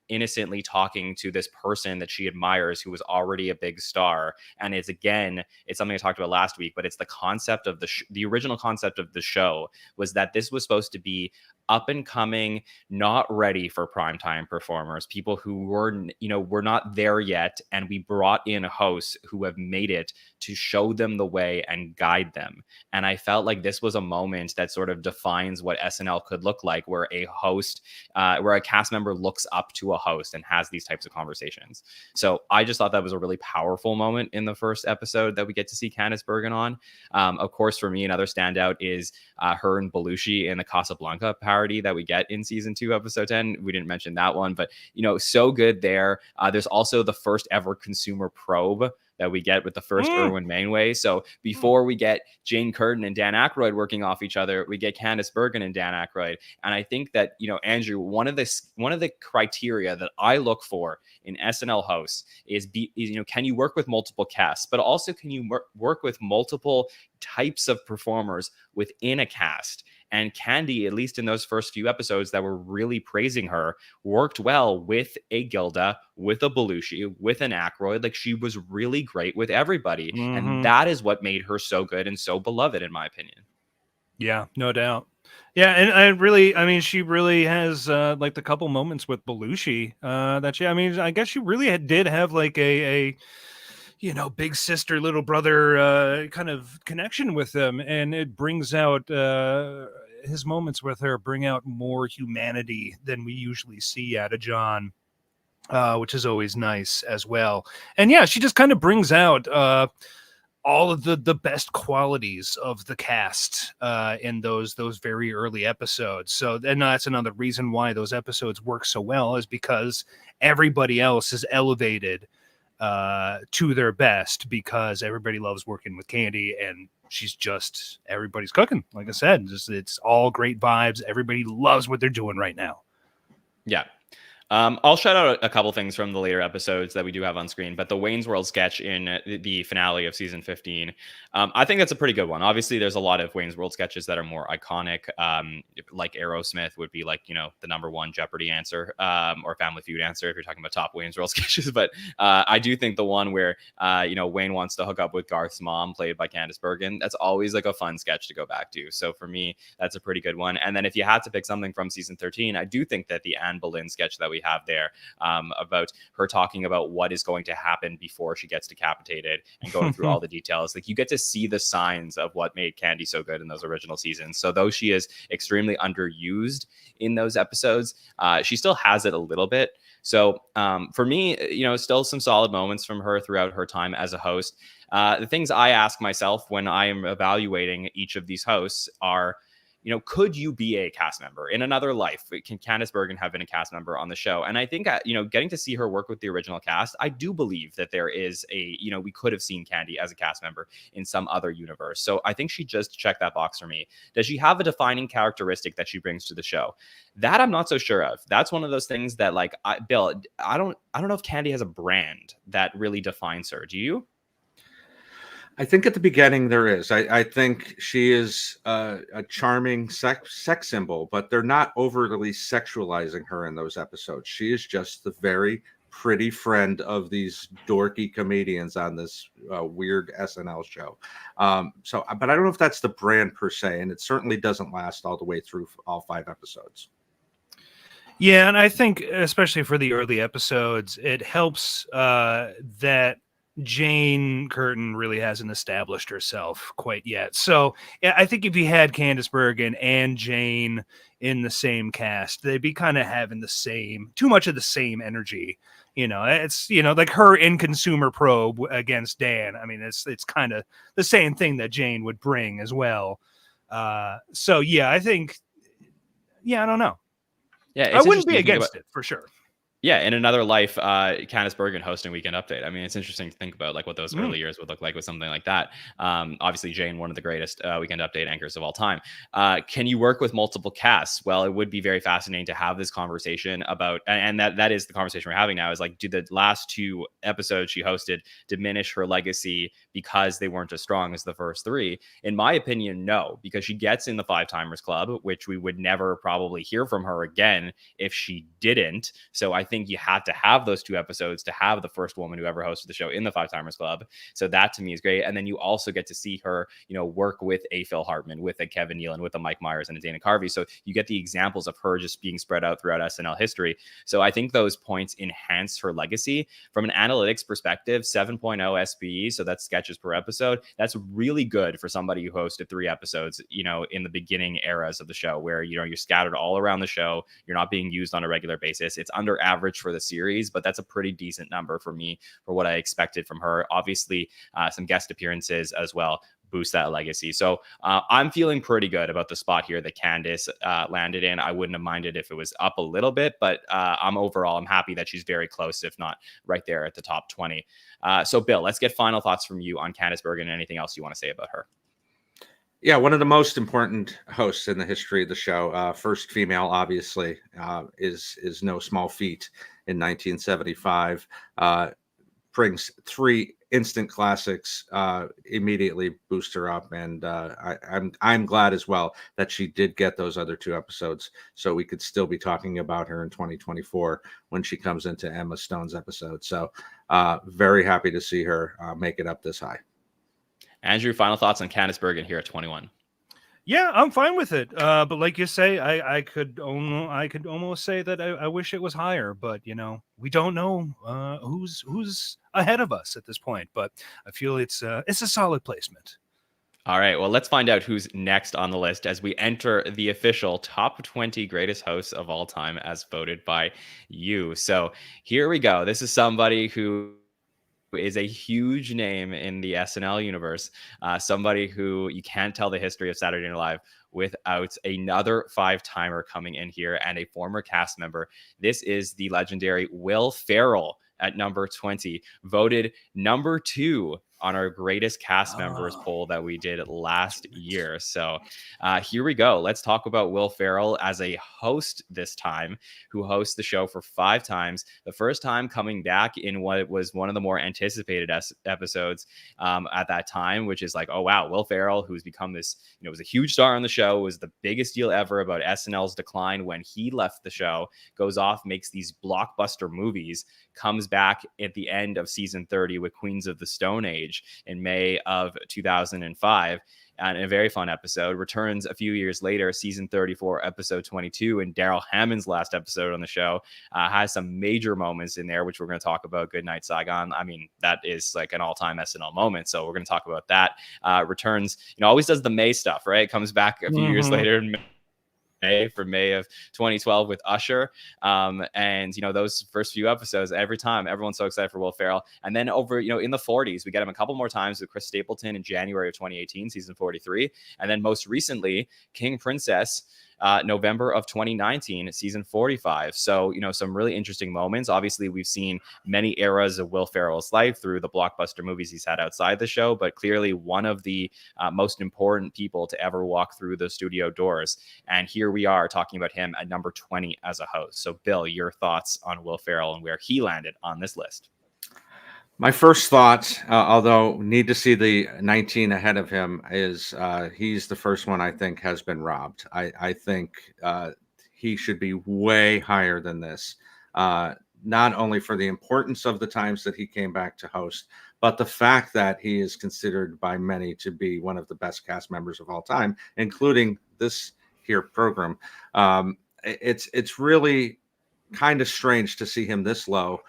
innocently talking to this person that she admires who was already a big star. And it's something I talked about last week, but it's the concept of the original concept of the show was that this was supposed to be up and coming, not ready for primetime performers, people who were not there yet. And we brought in hosts who have made it to show them the way and guide them. And I felt like this was a moment that sort of defines what SNL could look like, where a cast member looks up to a host and has these types of conversations. So I just thought that was a really powerful moment in the first episode that we get to see Candice Bergen on. Of course, for me, another standout is her and Belushi in the Casablanca parody that we get in season 2, episode 10. We didn't mention that one, but so good there. There's also the first ever consumer probe that we get with the first Irwin Mainway. So before we get Jane Curtin and Dan Aykroyd working off each other, we get Candice Bergen and Dan Aykroyd. And I think that, Andrew, one of the criteria that I look for in SNL hosts is can you work with multiple casts, but also can you work with multiple types of performers within a cast? And Candy, at least in those first few episodes that were really praising her, worked well with a Gilda, with a Belushi, with an Aykroyd. Like, she was really great with everybody. Mm-hmm. And that is what made her so good and so beloved, in my opinion. Yeah, no doubt. Yeah, and she really has like the couple moments with Belushi I guess she really did have like a big sister, little brother kind of connection with them. And it brings out his moments with her bring out more humanity than we usually see out of John, which is always nice as well. And yeah, she just kind of brings out all of the best qualities of the cast in those very early episodes. So then that's another reason why those episodes work so well, is because everybody else is elevated to their best, because everybody loves working with Candy, and everybody's cooking. Like I said, it's all great vibes. Everybody loves what they're doing right now. Yeah. I'll shout out a couple things from the later episodes that we do have on screen, but the Wayne's World sketch in the finale of season 15, I think that's a pretty good one. Obviously, there's a lot of Wayne's World sketches that are more iconic, like Aerosmith would be like, the number one Jeopardy answer, or Family Feud answer if you're talking about top Wayne's World sketches. But I do think the one where, Wayne wants to hook up with Garth's mom, played by Candice Bergen, that's always like a fun sketch to go back to. So for me, that's a pretty good one. And then if you had to pick something from season 13, I do think that the Anne Boleyn sketch that we have there, about her talking about what is going to happen before she gets decapitated and going through all the details, like you get to see the signs of what made Candy so good in those original seasons. So though she is extremely underused in those episodes, she still has it a little bit. So for me, still some solid moments from her throughout her time as a host. The things I ask myself when I am evaluating each of these hosts are, could you be a cast member in another life? Can Candice Bergen have been a cast member on the show? And I think, getting to see her work with the original cast, I do believe that there is we could have seen Candy as a cast member in some other universe. So I think she just checked that box for me. Does she have a defining characteristic that she brings to the show? That I'm not so sure of. That's one of those things that, like, Bill, I don't know if Candy has a brand that really defines her. Do you? I think at the beginning there is. I think she is a charming sex symbol, but they're not overly sexualizing her in those episodes. She is just the very pretty friend of these dorky comedians on this weird SNL show. But I don't know if that's the brand per se, and it certainly doesn't last all the way through all 5 episodes. Yeah, and I think especially for the early episodes, it helps that Jane Curtin really hasn't established herself quite yet. So yeah, I think if you had Candice Bergen and Jane in the same cast, they'd be kind of having too much of the same energy. It's like her in Consumer Probe against Dan. I mean, it's kind of the same thing that Jane would bring as well. So yeah, I think, I don't know. Yeah, I wouldn't be against it for sure. Yeah, in another life, Candice Bergen hosting Weekend Update. I mean, it's interesting to think about like what those early years would look like with something like that. Obviously, Jane, one of the greatest Weekend Update anchors of all time. Can you work with multiple casts? Well, it would be very fascinating to have this conversation about, and that is the conversation we're having now. Is like, do the last 2 episodes she hosted diminish her legacy because they weren't as strong as the first 3? In my opinion, no, because she gets in the 5-Timers Club, which we would never probably hear from her again if she didn't. So I think you had to have those 2 episodes to have the first woman who ever hosted the show in the 5-Timers Club. So that to me is great. And then you also get to see her, work with a Phil Hartman, with a Kevin Nealon, with a Mike Myers and a Dana Carvey. So you get the examples of her just being spread out throughout SNL history. So I think those points enhance her legacy. From an analytics perspective, 7.0 SPE, so that's sketches per episode. That's really good for somebody who hosted 3 episodes, in the beginning eras of the show where, you're scattered all around the show. You're not being used on a regular basis. It's under average for the series, but that's a pretty decent number for me for what I expected from her. Obviously, some guest appearances as well boost that legacy. So I'm feeling pretty good about the spot here that Candice landed in. I wouldn't have minded if it was up a little bit, but I'm happy that she's very close, if not right there at the top 20. So Bill, let's get final thoughts from you on Candice Bergen and anything else you want to say about her. Yeah, one of the most important hosts in the history of the show. First female, obviously, is no small feat in 1975. Brings 3 instant classics, immediately boost her up, and I'm glad as well that she did get those other 2 episodes, so we could still be talking about her in 2024 when she comes into Emma Stone's episode. So very happy to see her make it up this high. Andrew, final thoughts on Candice Bergen here at 21. Yeah, I'm fine with it. But like you say, I could almost say that I wish it was higher, but we don't know who's ahead of us at this point. But I feel it's a solid placement. All right, well, let's find out who's next on the list as we enter the official top 20 greatest hosts of all time as voted by you. So here we go. This is somebody who is a huge name in the SNL universe, somebody who you can't tell the history of Saturday Night Live without another 5-timer coming in here and a former cast member. This is the legendary Will Ferrell at number 20, voted number 2 on our greatest cast members poll that we did last year. So here we go. Let's talk about Will Ferrell as a host this time, who hosts the show for 5 times. The first time coming back in what was one of the more anticipated episodes at that time, which is like, oh, wow, Will Ferrell, who's become this, was a huge star on the show, was the biggest deal ever about SNL's decline when he left the show, goes off, makes these blockbuster movies, comes back at the end of season 30 with Queens of the Stone Age in May of 2005, and a very fun episode. Returns a few years later, season 34, episode 22, and Daryl Hammond's last episode on the show has some major moments in there, which we're going to talk about. Good Night Saigon. I mean, that is like an all-time SNL moment, so we're going to talk about that. Returns, always does the May stuff, right? Comes back a few years later in May of 2012 with Usher. And those first few episodes, every time everyone's so excited for Will Ferrell. And then over, in the 40s, we get him a couple more times with Chris Stapleton in January of 2018, season 43. And then most recently, King Princess, November of 2019, season 45. So, some really interesting moments. Obviously, we've seen many eras of Will Ferrell's life through the blockbuster movies he's had outside the show, but clearly one of the most important people to ever walk through the studio doors. And here we are talking about him at number 20 as a host. So, Bill, your thoughts on Will Ferrell and where he landed on this list? My first thought, although need to see the 19 ahead of him, is he's the first one I think has been robbed. I think he should be way higher than this, not only for the importance of the times that he came back to host, but the fact that he is considered by many to be one of the best cast members of all time, including this here program. It's really kind of strange to see him this low.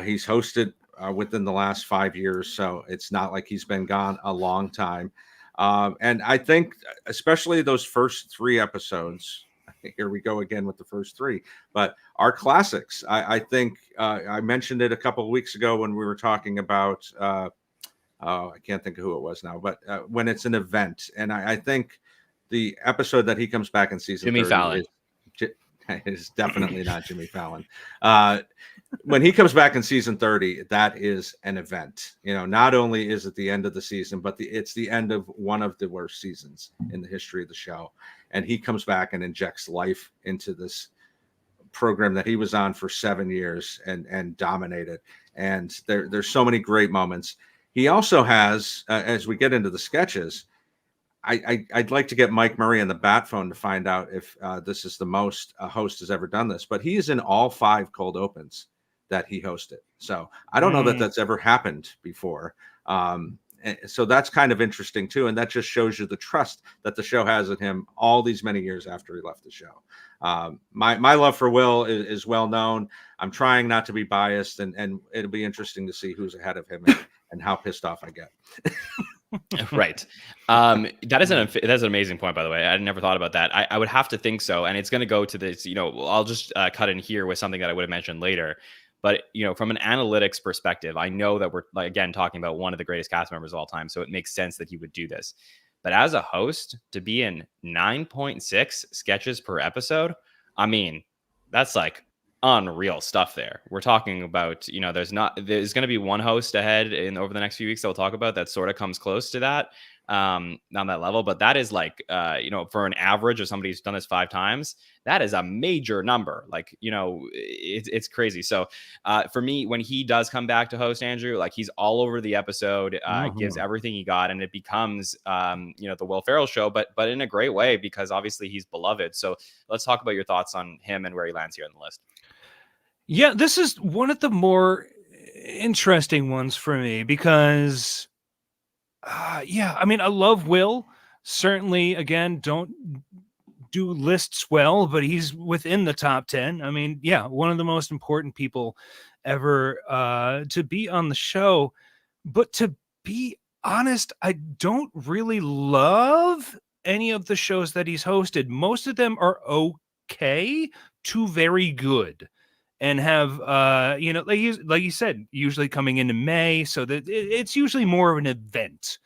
He's hosted within the last 5 years. So it's not like he's been gone a long time. And I think, especially those first 3 episodes, here we go again with the first 3, but are classics. I think I mentioned it a couple of weeks ago when we were talking about, I can't think of who it was now, but when it's an event. And I think the episode that he comes back in season Jimmy 30 Fallon. is definitely not Jimmy Fallon. When he comes back in season 30, that is an event. Not only is it the end of the season, but it's the end of one of the worst seasons in the history of the show. And he comes back and injects life into this program that he was on for 7 years and dominated. And there's so many great moments. He also has, as we get into the sketches, I'd like to get Mike Murray on the bat phone to find out if this is the most a host has ever done this, but he's in all 5 cold opens that he hosted. So I don't know that that's ever happened before. So that's kind of interesting too. And that just shows you the trust that the show has in him all these many years after he left the show. My love for Will is well known. I'm trying not to be biased, and it'll be interesting to see who's ahead of him and how pissed off I get. Right. That's an amazing point, by the way. I never thought about that. I would have to think so. And it's going to go to this, I'll just cut in here with something that I would have mentioned later. But, from an analytics perspective, I know that we're, again, talking about one of the greatest cast members of all time. So it makes sense that he would do this. But as a host, to be in 9.6 sketches per episode, I mean, that's like unreal stuff there. We're talking about, there's going to be one host ahead over the next few weeks that we'll talk about that sort of comes close to that on that level. But that is like, for an average of somebody who's done this 5 times, that is a major number. Like, it's crazy. So for me, when he does come back to host, Andrew, like he's all over the episode, gives everything he got, and it becomes, the Will Ferrell show, but in a great way, because obviously he's beloved. So let's talk about your thoughts on him and where he lands here on the list. Yeah, this is one of the more interesting ones for me because, I mean, I love Will. Certainly, again, don't do lists well, but he's within the top 10. I mean, yeah, one of the most important people ever to be on the show. But to be honest, I don't really love any of the shows that he's hosted. Most of them are okay to very good. And have like you said, usually coming into May, so that it's usually more of an event.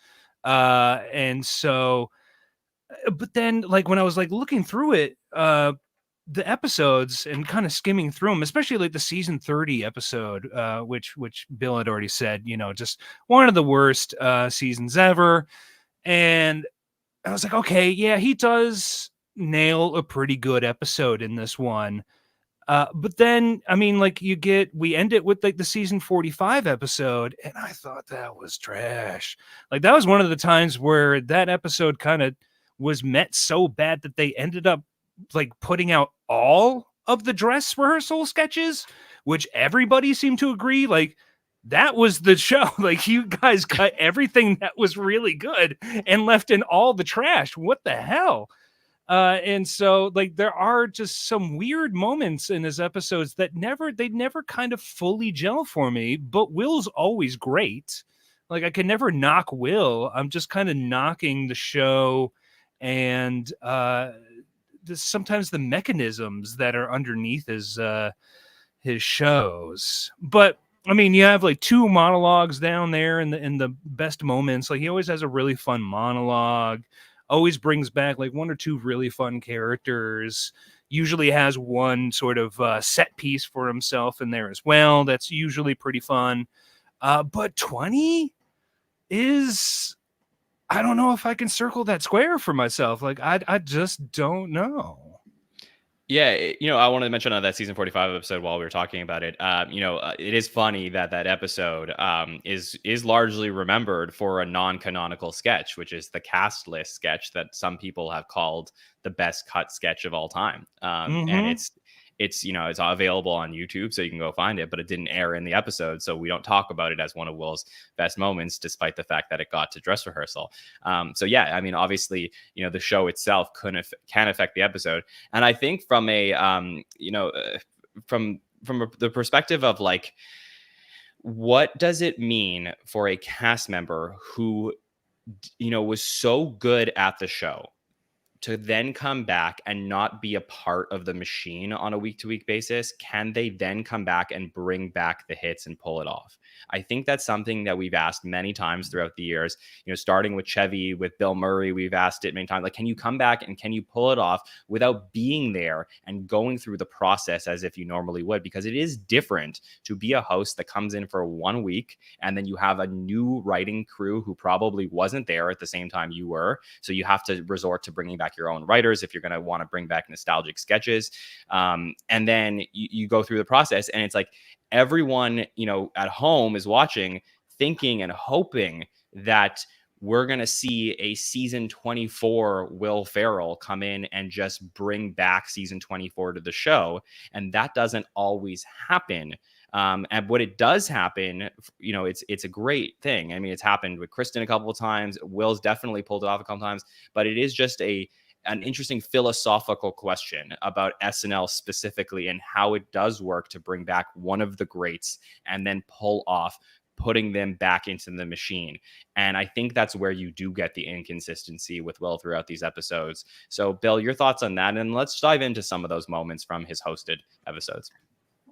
And so, but then like when I was like looking through it, the episodes and kind of skimming through them, especially like the season 30 episode, which Bill had already said, just one of the worst seasons ever. And I was like, okay, yeah, he does nail a pretty good episode in this one. But then, I mean, like we end it with like the season 45 episode, and I thought that was trash. Like that was one of the times where that episode kind of was met so bad that they ended up like putting out all of the dress rehearsal sketches, which everybody seemed to agree, like that was the show. Like you guys cut everything that was really good and left in all the trash. What the hell? And so like there are just some weird moments in his episodes that never kind of fully gel for me, but Will's always great. Like I can never knock Will. I'm just kind of knocking the show and sometimes the mechanisms that are underneath his shows. But I mean, you have like 2 monologues down there in the best moments. Like he always has a really fun monologue. Always brings back like 1 or 2 really fun characters, usually has one sort of set piece for himself in there as well. That's usually pretty fun. But 20 is, I don't know if I can circle that square for myself. Like, I just don't know. Yeah, I wanted to mention on that season 45 episode while we were talking about it. It is funny that episode is largely remembered for a non-canonical sketch, which is the cast list sketch that some people have called the best cut sketch of all time. And it's available on YouTube, so you can go find it, but it didn't air in the episode, so we don't talk about it as one of Will's best moments, despite the fact that it got to dress rehearsal. So yeah, I mean, obviously, the show itself can affect the episode, and I think from a from the perspective of like what does it mean for a cast member who, was so good at the show to then come back and not be a part of the machine on a week-to-week basis? Can they then come back and bring back the hits and pull it off? I think that's something that we've asked many times throughout the years, starting with Chevy, with Bill Murray, we've asked it many times, like, can you come back and can you pull it off without being there and going through the process as if you normally would? Because it is different to be a host that comes in for 1 week and then you have a new writing crew who probably wasn't there at the same time you were. So you have to resort to bringing back your own writers if you're going to want to bring back nostalgic sketches. And then you go through the process and it's like everyone, at home is watching, thinking and hoping that we're going to see a season 24 Will Ferrell come in and just bring back season 24 to the show. And that doesn't always happen. And what it does happen, it's a great thing. I mean, it's happened with Kristen a couple of times. Will's definitely pulled it off a couple of times, but it is just an interesting philosophical question about SNL specifically and how it does work to bring back one of the greats and then pull off putting them back into the machine. And I think that's where you do get the inconsistency with Will throughout these episodes. So Bill, your thoughts on that? And let's dive into some of those moments from his hosted episodes.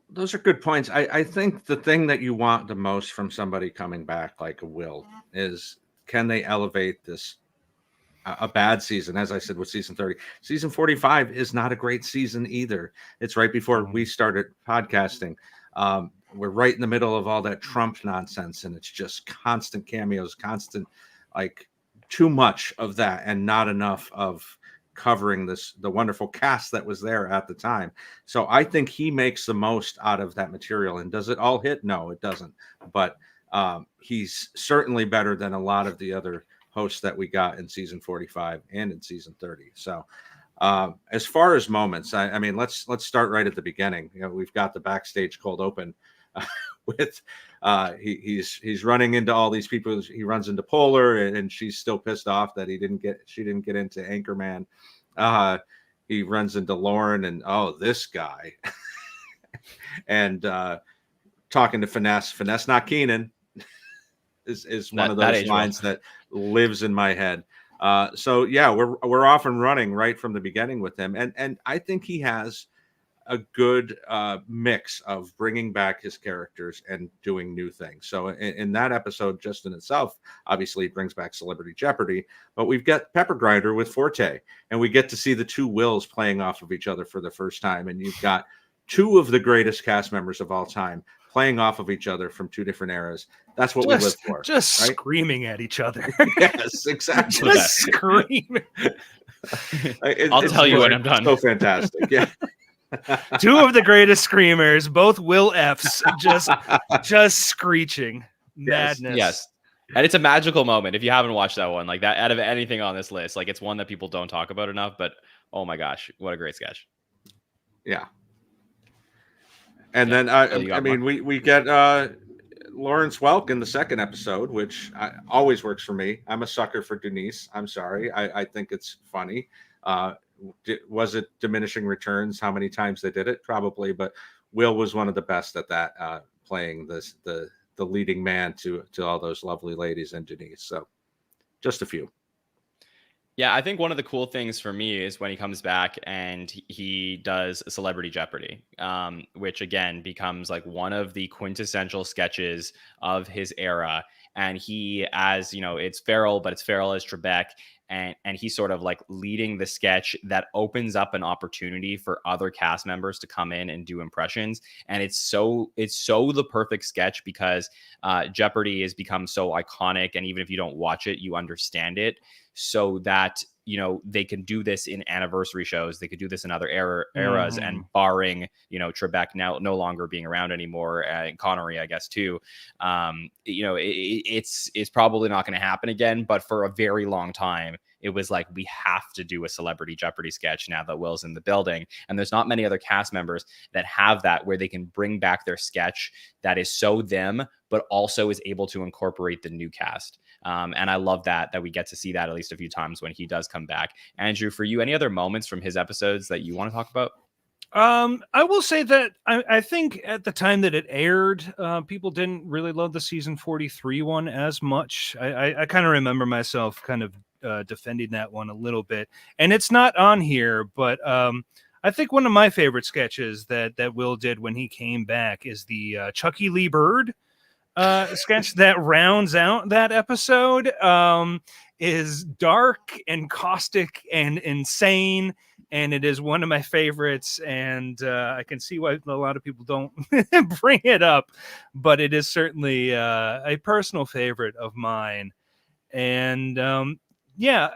Those are good points. I think the thing that you want the most from somebody coming back like a Will is, can they elevate this a bad season? As I said with season 30, season 45 is not a great season either. It's right before we started podcasting. We're right in the middle of all that Trump nonsense, and it's just constant cameos, constant, like, too much of that and not enough of covering the wonderful cast that was there at the time. So I think he makes the most out of that material. And does it all hit? No, it doesn't. But he's certainly better than a lot of the other hosts that we got in season 45 and in season 30. So as far as moments, I mean, let's start right at the beginning. We've got the backstage cold open with he's running into all these people. He runs into Polar, and she's still pissed off that she didn't get into Anchorman. He runs into Lauren, and this guy, and talking to Finesse, not Keenan, is one of those lines that lives in my head. So yeah, we're off and running right from the beginning with him, and I think he has a good mix of bringing back his characters and doing new things. So in that episode, just in itself, obviously it brings back Celebrity Jeopardy, but we've got Pepper Grinder with Forte, and we get to see the two Wills playing off of each other for the first time. And you've got two of the greatest cast members of all time playing off of each other from two different eras. That's what we live for. Just right? Screaming at each other. Yes, exactly. Just screaming. I'll tell you when I'm done. So fantastic. Yeah. Two of the greatest screamers, both Will F's, just screeching madness. Yes. And it's a magical moment. If you haven't watched that one, like that, out of anything on this list, like it's one that people don't talk about enough, but oh my gosh, what a great sketch. Yeah. And then, I mean, we get Lawrence Welk in the second episode, which always works for me. I'm a sucker for Denise. I'm sorry. I think it's funny. Was it diminishing returns how many times they did it? Probably, but Will was one of the best at that, playing the leading man to all those lovely ladies and Denise. So just a few. Yeah, I think one of the cool things for me is when he comes back and he does Celebrity Jeopardy, which again becomes like one of the quintessential sketches of his era. And he, as it's Ferrell, but it's Ferrell as Trebek. And he's sort of like leading the sketch that opens up an opportunity for other cast members to come in and do impressions. And it's so the perfect sketch because Jeopardy has become so iconic. And even if you don't watch it, you understand it, so that they can do this in anniversary shows. They could do this in other eras, and barring Trebek now no longer being around anymore, and Connery, I guess too. It's probably not going to happen again. But for a very long time, it was like, we have to do a Celebrity Jeopardy sketch now that Will's in the building. And there's not many other cast members that have that, where they can bring back their sketch that is so them, but also is able to incorporate the new cast. And I love that we get to see that at least a few times when he does come back. Andrew, for you, any other moments from his episodes that you want to talk about? I will say that I think at the time that it aired, people didn't really love the season 43 one as much. I kind of remember myself kind of defending that one a little bit, and it's not on here, but I think one of my favorite sketches that Will did when he came back is the Chucky Lee Bird sketch that rounds out that episode. Is dark and caustic and insane, and it is one of my favorites. And I can see why a lot of people don't bring it up, but it is certainly a personal favorite of mine. And yeah,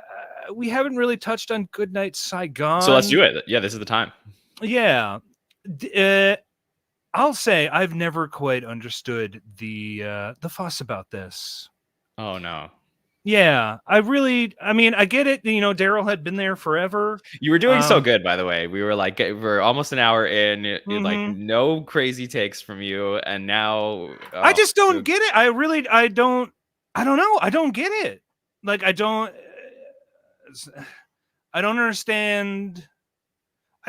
we haven't really touched on Goodnight Saigon. So let's do it. Yeah, this is the time. Yeah. I'll say I've never quite understood the fuss about this. Oh no. Yeah, I mean, I get it. You know, Daryl had been there forever. You were doing so good, by the way. We were like, we're almost an hour in, like no crazy takes from you, and now I just don't get it. I don't know. I don't get it. Like, I don't understand.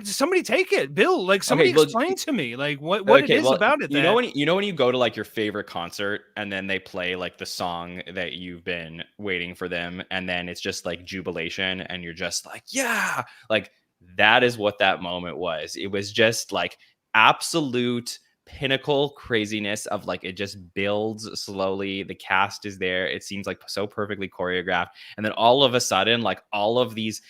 Somebody take it, Bill. Like, somebody explain to me, like, what it is about it. You know when you go to like your favorite concert and then they play like the song that you've been waiting for them, and then it's just like jubilation, and you're just like, yeah, like that is what that moment was. It was just like absolute pinnacle craziness of like, it just builds slowly. The cast is there. It seems like so perfectly choreographed, and then all of a sudden, like all of these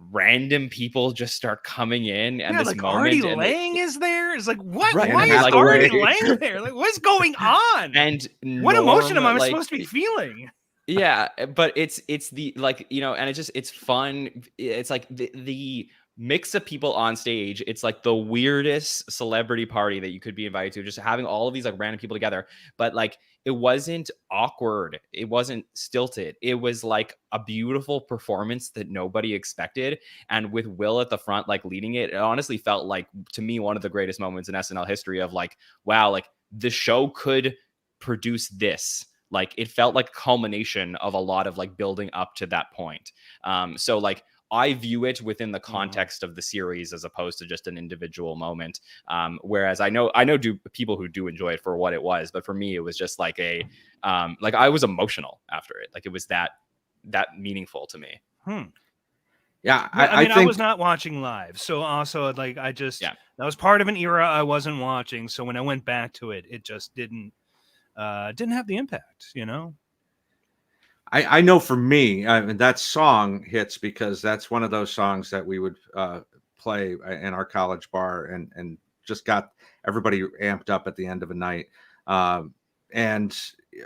random people just start coming in, and this like moment, Artie Lang is there. It's like, what? Right, why is like, Artie Lang there? Like, what's going on? And what emotion am I like, supposed to be feeling? Yeah, but it's the like, you know, and it's fun. It's like the mix of people on stage. It's like the weirdest celebrity party that you could be invited to, just having all of these like random people together. But like, it wasn't awkward. It wasn't stilted. It was like a beautiful performance that nobody expected. And with Will at the front, like leading it, it honestly felt like, to me, one of the greatest moments in SNL history of like, wow, like the show could produce this. Like, it felt like a culmination of a lot of like building up to that point. So like, I view it within the context of the series as opposed to just an individual moment. Whereas I know people who do enjoy it for what it was, but for me, it was just like like I was emotional after it. Like, it was that meaningful to me. Yeah, I mean, I was not watching live, so also like that was part of an era I wasn't watching. So when I went back to it, it just didn't have the impact, you know. I know for me, that song hits because that's one of those songs that we would play in our college bar, and just got everybody amped up at the end of a night. And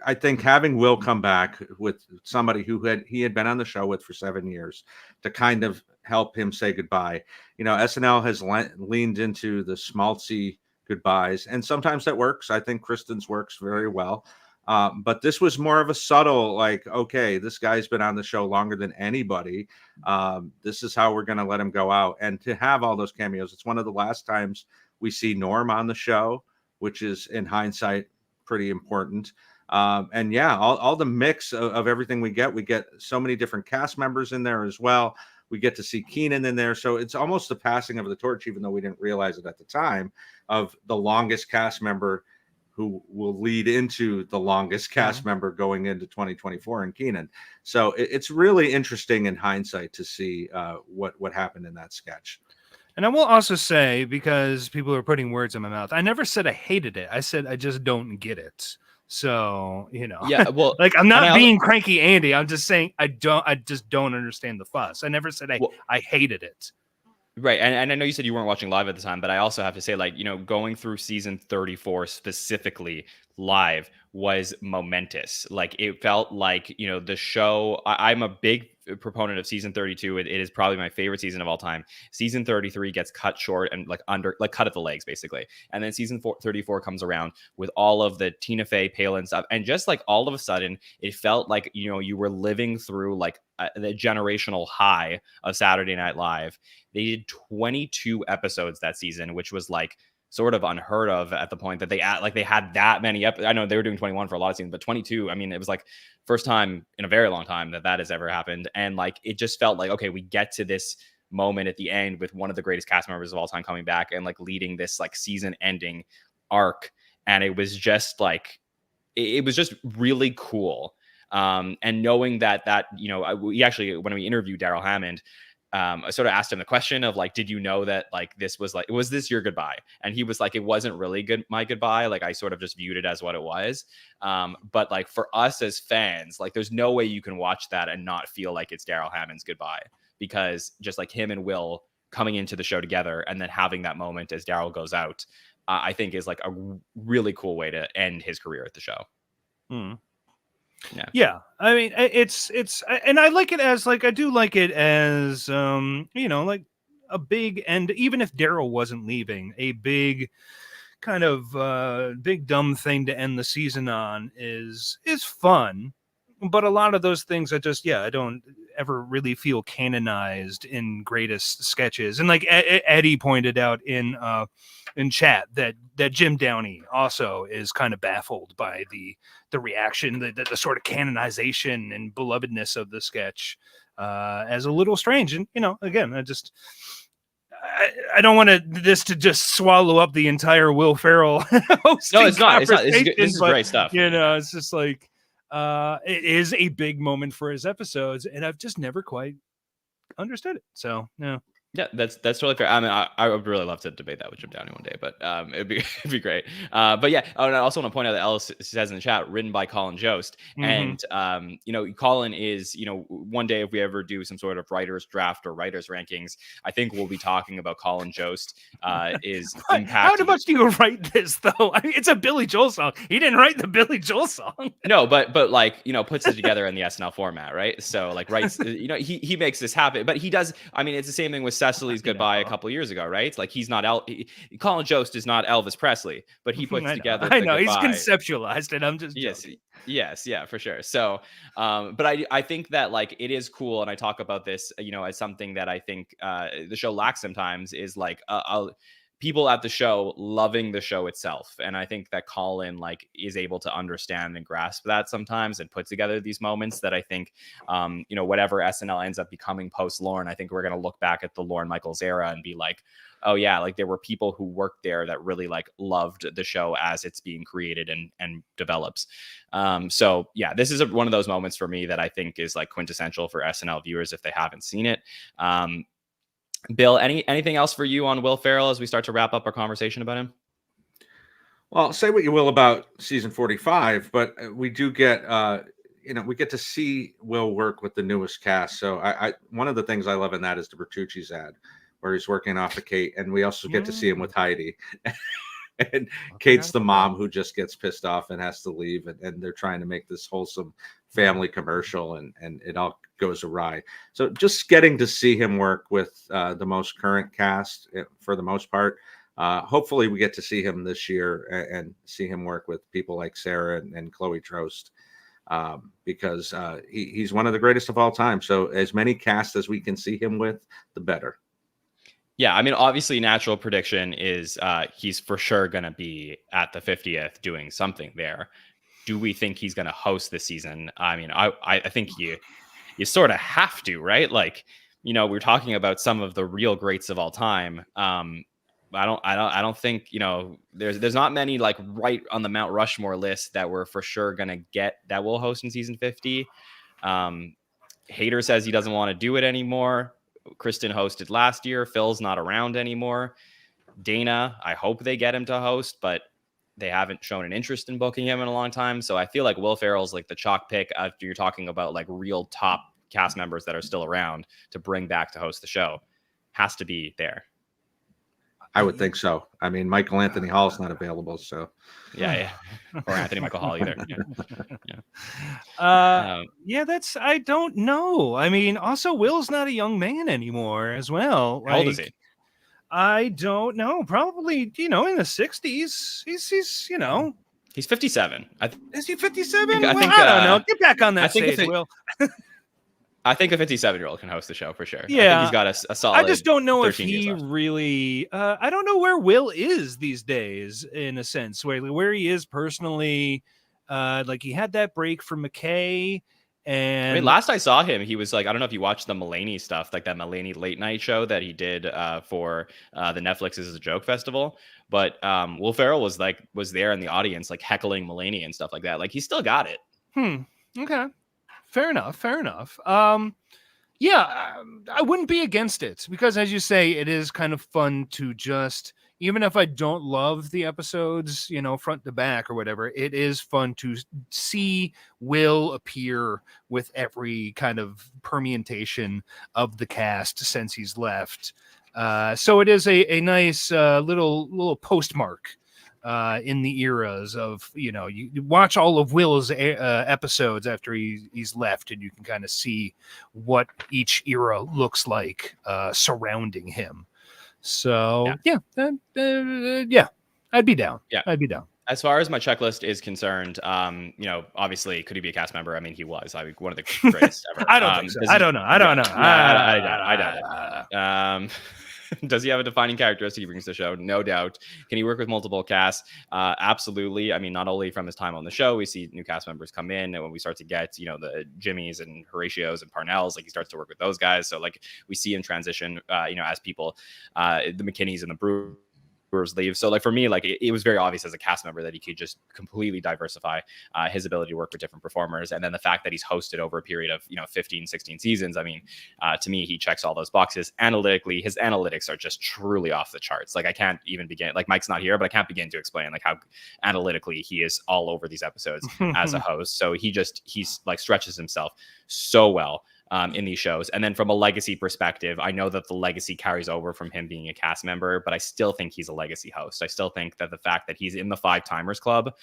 I think having Will come back with somebody he had been on the show with for 7 years to kind of help him say goodbye. You know, SNL has leaned into the schmaltzy goodbyes, and sometimes that works. I think Kristen's works very well. But this was more of a subtle, like, okay, this guy's been on the show longer than anybody. This is how we're going to let him go out. And to have all those cameos, it's one of the last times we see Norm on the show, which is in hindsight pretty important. And yeah, all the mix of everything we get so many different cast members in there as well. We get to see Keenan in there. So it's almost the passing of the torch, even though we didn't realize it at the time, of the longest cast member who will lead into the longest cast member going into 2024 in Keenan. So it's really interesting in hindsight to see what happened in that sketch. And I will also say, because people are putting words in my mouth, I never said I hated it. I said I just don't get it. So, you know, yeah, well, like, I'm not being cranky Andy. I'm just saying I just don't understand the fuss. I never said I hated it. Right. And I know you said you weren't watching live at the time, but I also have to say, like, you know, going through season 34 specifically live was momentous. Like, it felt like, you know, the show, I'm a big proponent of season 32. It is probably my favorite season of all time. Season 33 gets cut short and cut at the legs, basically. And then season 34 comes around with all of the Tina Fey, Palin stuff. And just like all of a sudden, it felt like, you know, you were living through like the generational high of Saturday Night Live. They did 22 episodes that season, which was like sort of unheard of at the point that they had that many I know they were doing 21 for a lot of seasons, but 22, I mean, it was like first time in a very long time that has ever happened. And like, it just felt like, okay, we get to this moment at the end with one of the greatest cast members of all time coming back and like leading this like season ending arc. And it was just like, it was just really cool. And knowing that, you know, we actually, when we interviewed Daryl Hammond, I sort of asked him the question of like, did you know that like this was like, was this your goodbye? And he was like, it wasn't really my goodbye. Like I sort of just viewed it as what it was. But like for us as fans, like there's no way you can watch that and not feel like it's Daryl Hammond's goodbye, because just like him and Will coming into the show together and then having that moment as Daryl goes out, I think is like a really cool way to end his career at the show. Yeah. I mean, it's, and I like it as like, I do like it as, you know, like a big, and even if Daryl wasn't leaving, a big kind of big dumb thing to end the season on is fun. But a lot of those things I just, I don't ever really feel canonized in greatest sketches. And like Eddie pointed out in chat that Jim Downey also is kind of baffled by the reaction, the sort of canonization and belovedness of the sketch as a little strange. And, you know, again, I don't want this to just swallow up the entire Will Ferrell hosting. No, it's not. It's not. This is but, great stuff. You know, it's just like, it is a big moment for his episodes, and I've just never quite understood it. So, Yeah, that's totally fair. I mean, I would really love to debate that with Jim Downey one day, but it'd be great. But yeah, and I also want to point out that Ellis says in the chat, written by Colin Jost, and you know, Colin is, you know, one day if we ever do some sort of writers draft or writers rankings, I think we'll be talking about Colin Jost is impacting. How much do you write this though? I mean, it's a Billy Joel song. He didn't write the Billy Joel song. No, but like, you know, puts it together in the SNL format, right? So like writes, you know, he makes this happen, but he does. I mean, it's the same thing with Cecily's goodbye a couple years ago, right? Like he's not Colin Jost is not Elvis Presley, but he puts together. I know he's conceptualized it. I'm just yes, yeah, for sure. So, but I think that like it is cool, and I talk about this, you know, as something that I think the show lacks sometimes is like people at the show loving the show itself. And I think that Colin like is able to understand and grasp that sometimes and put together these moments that I think, you know, whatever SNL ends up becoming post Lorne, I think we're going to look back at the Lorne Michaels era and be like, oh yeah, like there were people who worked there that really like loved the show as it's being created and develops. So yeah, this is one of those moments for me that I think is like quintessential for SNL viewers if they haven't seen it. Bill, anything else for you on Will Ferrell as we start to wrap up our conversation about him? Well, say what you will about season 45, but we do get, you know, we get to see Will work with the newest cast. So I one of the things I love in that is the Bertucci's ad where he's working off of Kate, and we also get to see him with Heidi. And Kate's the mom who just gets pissed off and has to leave, and they're trying to make this wholesome family commercial, and it all goes awry. So just getting to see him work with the most current cast for the most part. Hopefully we get to see him this year and see him work with people like Sarah and Chloe Trost, because he's one of the greatest of all time. So as many casts as we can see him with, the better. Yeah, I mean, obviously, natural prediction is he's for sure going to be at the 50th doing something there. Do we think he's going to host this season? I mean, I think you sort of have to, right? Like, you know, we're talking about some of the real greats of all time. I don't think, you know, there's not many like right on the Mount Rushmore list that we're for sure going to get that will host in season 50. Hader says he doesn't want to do it anymore. Kristen hosted last year. Phil's not around anymore. Dana, I hope they get him to host, but they haven't shown an interest in booking him in a long time. So I feel like Will Ferrell's like the chalk pick after you're talking about like real top cast members that are still around to bring back to host the show. Has to be there. I would think so. I mean, Michael Anthony Hall's not available, so yeah. Or Anthony Michael Hall either. Yeah. That's, I don't know. I mean, also Will's not a young man anymore as well. How old is he? I don't know. Probably, you know, in the 60s. He's you know. He's 57. Is he 57? I think, I don't know. Get back on that stage, Will. I think a 57-year-old can host the show for sure. Yeah. I think he's got a solid. I just don't know if 13 he years left. really, I don't know where Will is these days in a sense, where he is personally. Like he had that break from McKay, And I mean, last I saw him, he was like, I don't know if you watched the Mulaney stuff, like that Mulaney late night show that he did for the Netflix is a Joke Festival. But Will Ferrell was there in the audience, like heckling Mulaney and stuff like that. Like he still got it. Okay. Fair enough. Yeah, I wouldn't be against it because, as you say, it is kind of fun to just, even if I don't love the episodes, front to back or whatever, it is fun to see Will appear with every kind of permutation of the cast since he's left. So it is a nice little postmark in the eras of, you watch all of Will's episodes after he's left, and you can kind of see what each era looks like surrounding him. So yeah, I'd be down. Yeah, I'd be down. As far as my checklist is concerned, obviously, could he be a cast member? I mean, he was. One of the greatest ever. I don't think so. I don't know. I doubt it. Does he have a defining characteristic he brings to the show? No doubt. Can he work with multiple casts? Absolutely. I mean, not only from his time on the show, we see new cast members come in, and when we start to get, the Jimmys and Horatios and Parnells, like he starts to work with those guys. So like we see him transition, as people, the McKinneys and the Brewers leave. So like for me, like it was very obvious as a cast member that he could just completely diversify his ability to work with different performers. And then the fact that he's hosted over a period of 15, 16 seasons, I mean, to me, he checks all those boxes. Analytically, his analytics are just truly off the charts. Like I can't even begin, like Mike's not here, but I can't begin to explain like how analytically he is all over these episodes as a host. So he's like stretches himself so well in these shows. And then from a legacy perspective, I know that the legacy carries over from him being a cast member, but I still think he's a legacy host. I still think that the fact that he's in the 5-timers club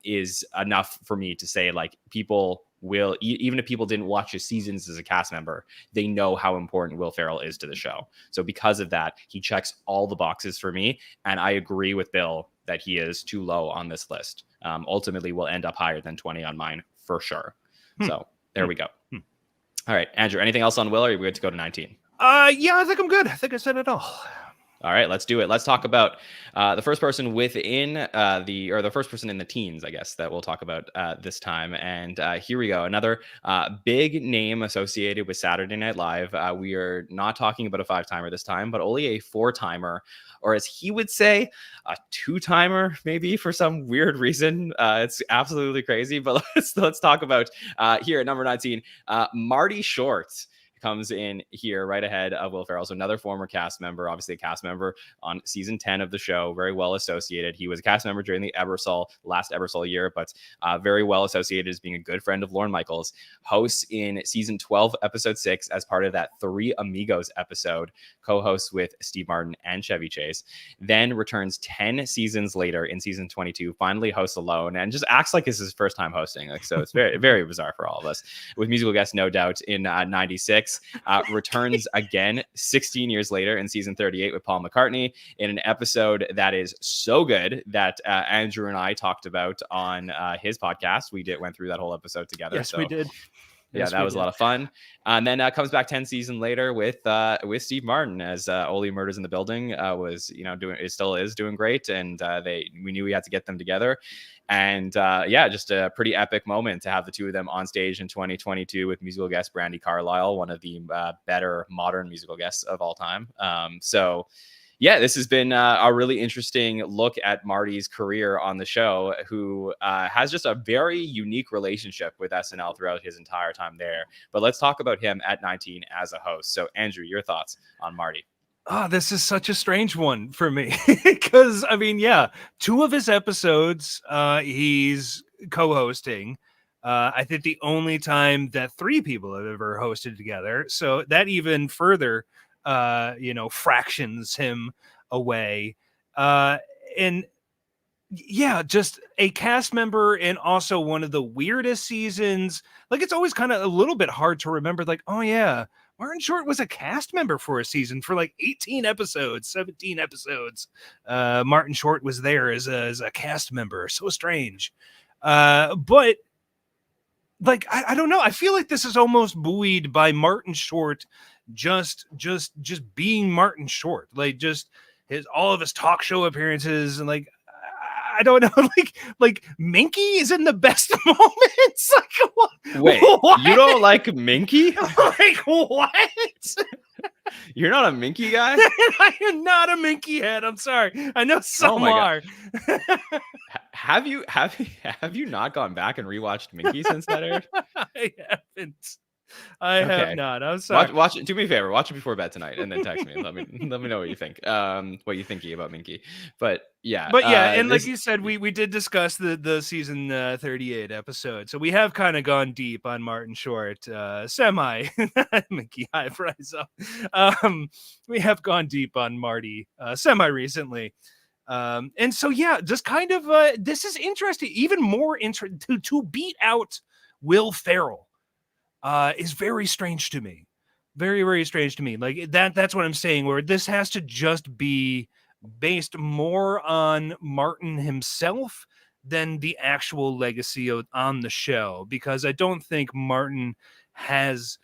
is enough for me to say like people will, even if people didn't watch his seasons as a cast member, they know how important Will Ferrell is to the show. So because of that, he checks all the boxes for me. And I agree with Bill that he is too low on this list. Ultimately will end up higher than 20 on mine for sure. So there we go. All right, Andrew, anything else on Will, or are we good to go to 19? Yeah, I think I'm good. I think I said it all. All right, let's do it. Let's talk about the first person within the first person in the teens, I guess, that we'll talk about this time. And here we go. Another big name associated with Saturday Night Live. We are not talking about a 5-timer this time, but only a 4-timer, or as he would say, a 2-timer, maybe for some weird reason. It's absolutely crazy, but let's talk about here at number 19, Marty Short comes in here right ahead of Will Ferrell. So another former cast member, obviously a cast member on season 10 of the show, very well associated. He was a cast member during the last Ebersol year, but very well associated as being a good friend of Lorne Michaels. Hosts in season 12, episode 6, as part of that Three Amigos episode, co-hosts with Steve Martin and Chevy Chase. Then returns 10 seasons later in season 22, finally hosts alone and just acts like it's his first time hosting. Like, so it's very, very bizarre for all of us. With musical guests, no doubt, in 96. Returns again 16 years later in season 38 with Paul McCartney in an episode that is so good that Andrew and I talked about on his podcast. We went through that whole episode together. Yes, we did. Yeah, that was a lot of fun. And then comes back 10 seasons later with Steve Martin as Only Murders in the Building still is doing great, and we knew we had to get them together. And just a pretty epic moment to have the two of them on stage in 2022 with musical guest Brandy Carlisle, one of the better modern musical guests of all time. This has been a really interesting look at Marty's career on the show, who has just a very unique relationship with SNL throughout his entire time there. But let's talk about him at 19 as a host. So, Andrew, your thoughts on Marty? Oh, this is such a strange one for me because, I mean, two of his episodes he's co-hosting. I think the only time that 3 people have ever hosted together. So that even further fractions him away. Just a cast member, and also one of the weirdest seasons. Like, it's always kind of a little bit hard to remember, like, oh yeah, Martin Short was a cast member for a season for like 18 episodes, 17 episodes. Martin Short was there as a cast member. So strange. But like, I don't know. I feel like this is almost buoyed by Martin Short just being Martin Short, like just all of his talk show appearances, and like I don't know, like Minky is in the best moments. Like, Wait, what? you don't like Minky? Like, what? You're not a Minky guy? I am not a Minky head. I'm sorry. I know some my are. Have you not gone back and rewatched Minky since that aired? I haven't. I have Okay. not. I'm sorry. Watch it. Do me a favor. Watch it before bed tonight, and then text me. Let me know what you think. What you thinking about Minky? But yeah, And like you said, we did discuss the season 38 episode, so we have kind of gone deep on Martin Short, semi Minky high price up. We have gone deep on Marty semi recently. And so yeah, just kind of this is interesting, even more interesting to beat out Will Ferrell. Is very strange to me. Very, very strange to me. Like that's what I'm saying, where this has to just be based more on Martin himself than the actual legacy on the show, because I don't think Martin has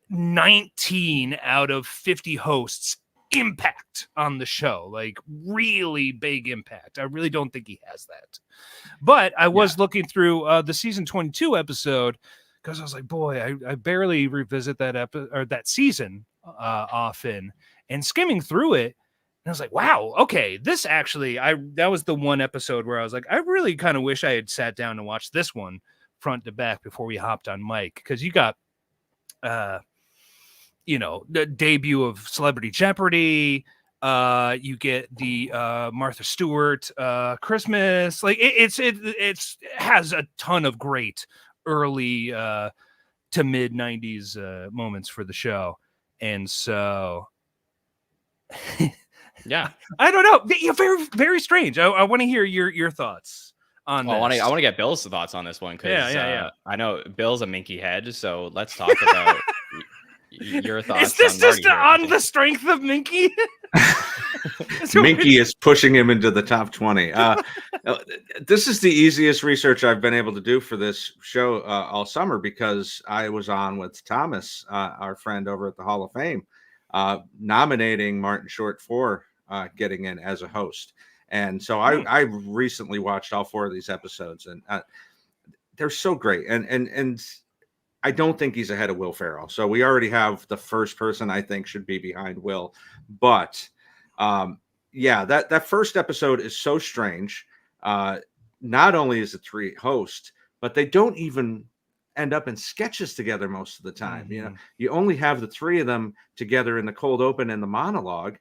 19 out of 50 hosts impact on the show, like really big impact. I really don't think he has that. But I was looking through the season 22 episode, because I was like, boy, I barely revisit that that season often, and skimming through it, and I was like, wow, okay, this actually, that was the one episode where I was like, I really kind of wish I had sat down and watched this one front to back before we hopped on mic, because you got, the debut of Celebrity Jeopardy. You get the Martha Stewart Christmas. Like it has a ton of great early to mid 90s moments for the show. And so yeah, I don't know. Yeah, very, very strange. I want to hear your thoughts on this. I want to get Bill's thoughts on this one, because I know Bill's a Minky head, so let's talk about your thoughts. Is this on just Marty on the strength of Minky? Minky is pushing him into the top 20. This is the easiest research I've been able to do for this show all summer, because I was on with Thomas, our friend over at the Hall of Fame, nominating Martin Short for getting in as a host. And so I recently watched all 4 of these episodes, and they're so great. And I don't think he's ahead of Will Ferrell. So we already have the first person I think should be behind Will. But that first episode is so strange. Not only is it 3 hosts, but they don't even end up in sketches together most of the time. Mm-hmm. You only have the 3 of them together in the cold open and the monologue.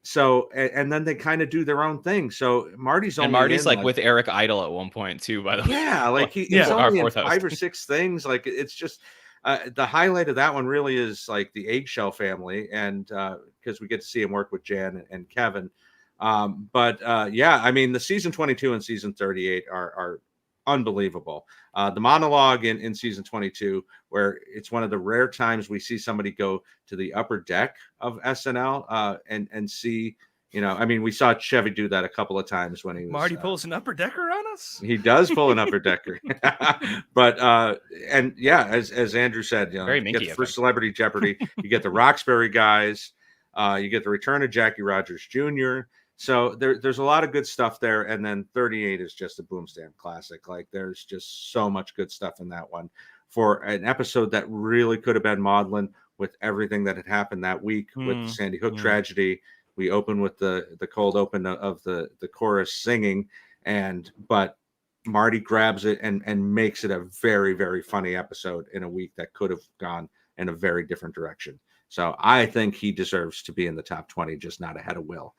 So, and then they kind of do their own thing. So Marty's like with Eric Idle at one point too, by the way. Yeah, like he's only in 5 or 6 things. Like it's just the highlight of that one really is like the Eggshell family, and because we get to see him work with Jan and Kevin. I mean, the season 22 and season 38 are unbelievable. The monologue in season 22, where it's one of the rare times we see somebody go to the upper deck of SNL and see, I mean, we saw Chevy do that a couple of times when he was, Marty pulls an upper decker on us. He does pull an upper decker. But as Andrew said, Very you get Minky the first Celebrity Jeopardy, you get the Roxbury guys, you get the return of Jackie Rogers Jr. So there's a lot of good stuff there. And then 38 is just a boomstand classic. Like there's just so much good stuff in that one for an episode that really could have been maudlin with everything that had happened that week with the Sandy Hook tragedy. We open with the cold open of the chorus singing, but Marty grabs it and makes it a very, very funny episode in a week that could have gone in a very different direction. So I think he deserves to be in the top 20, just not ahead of Will.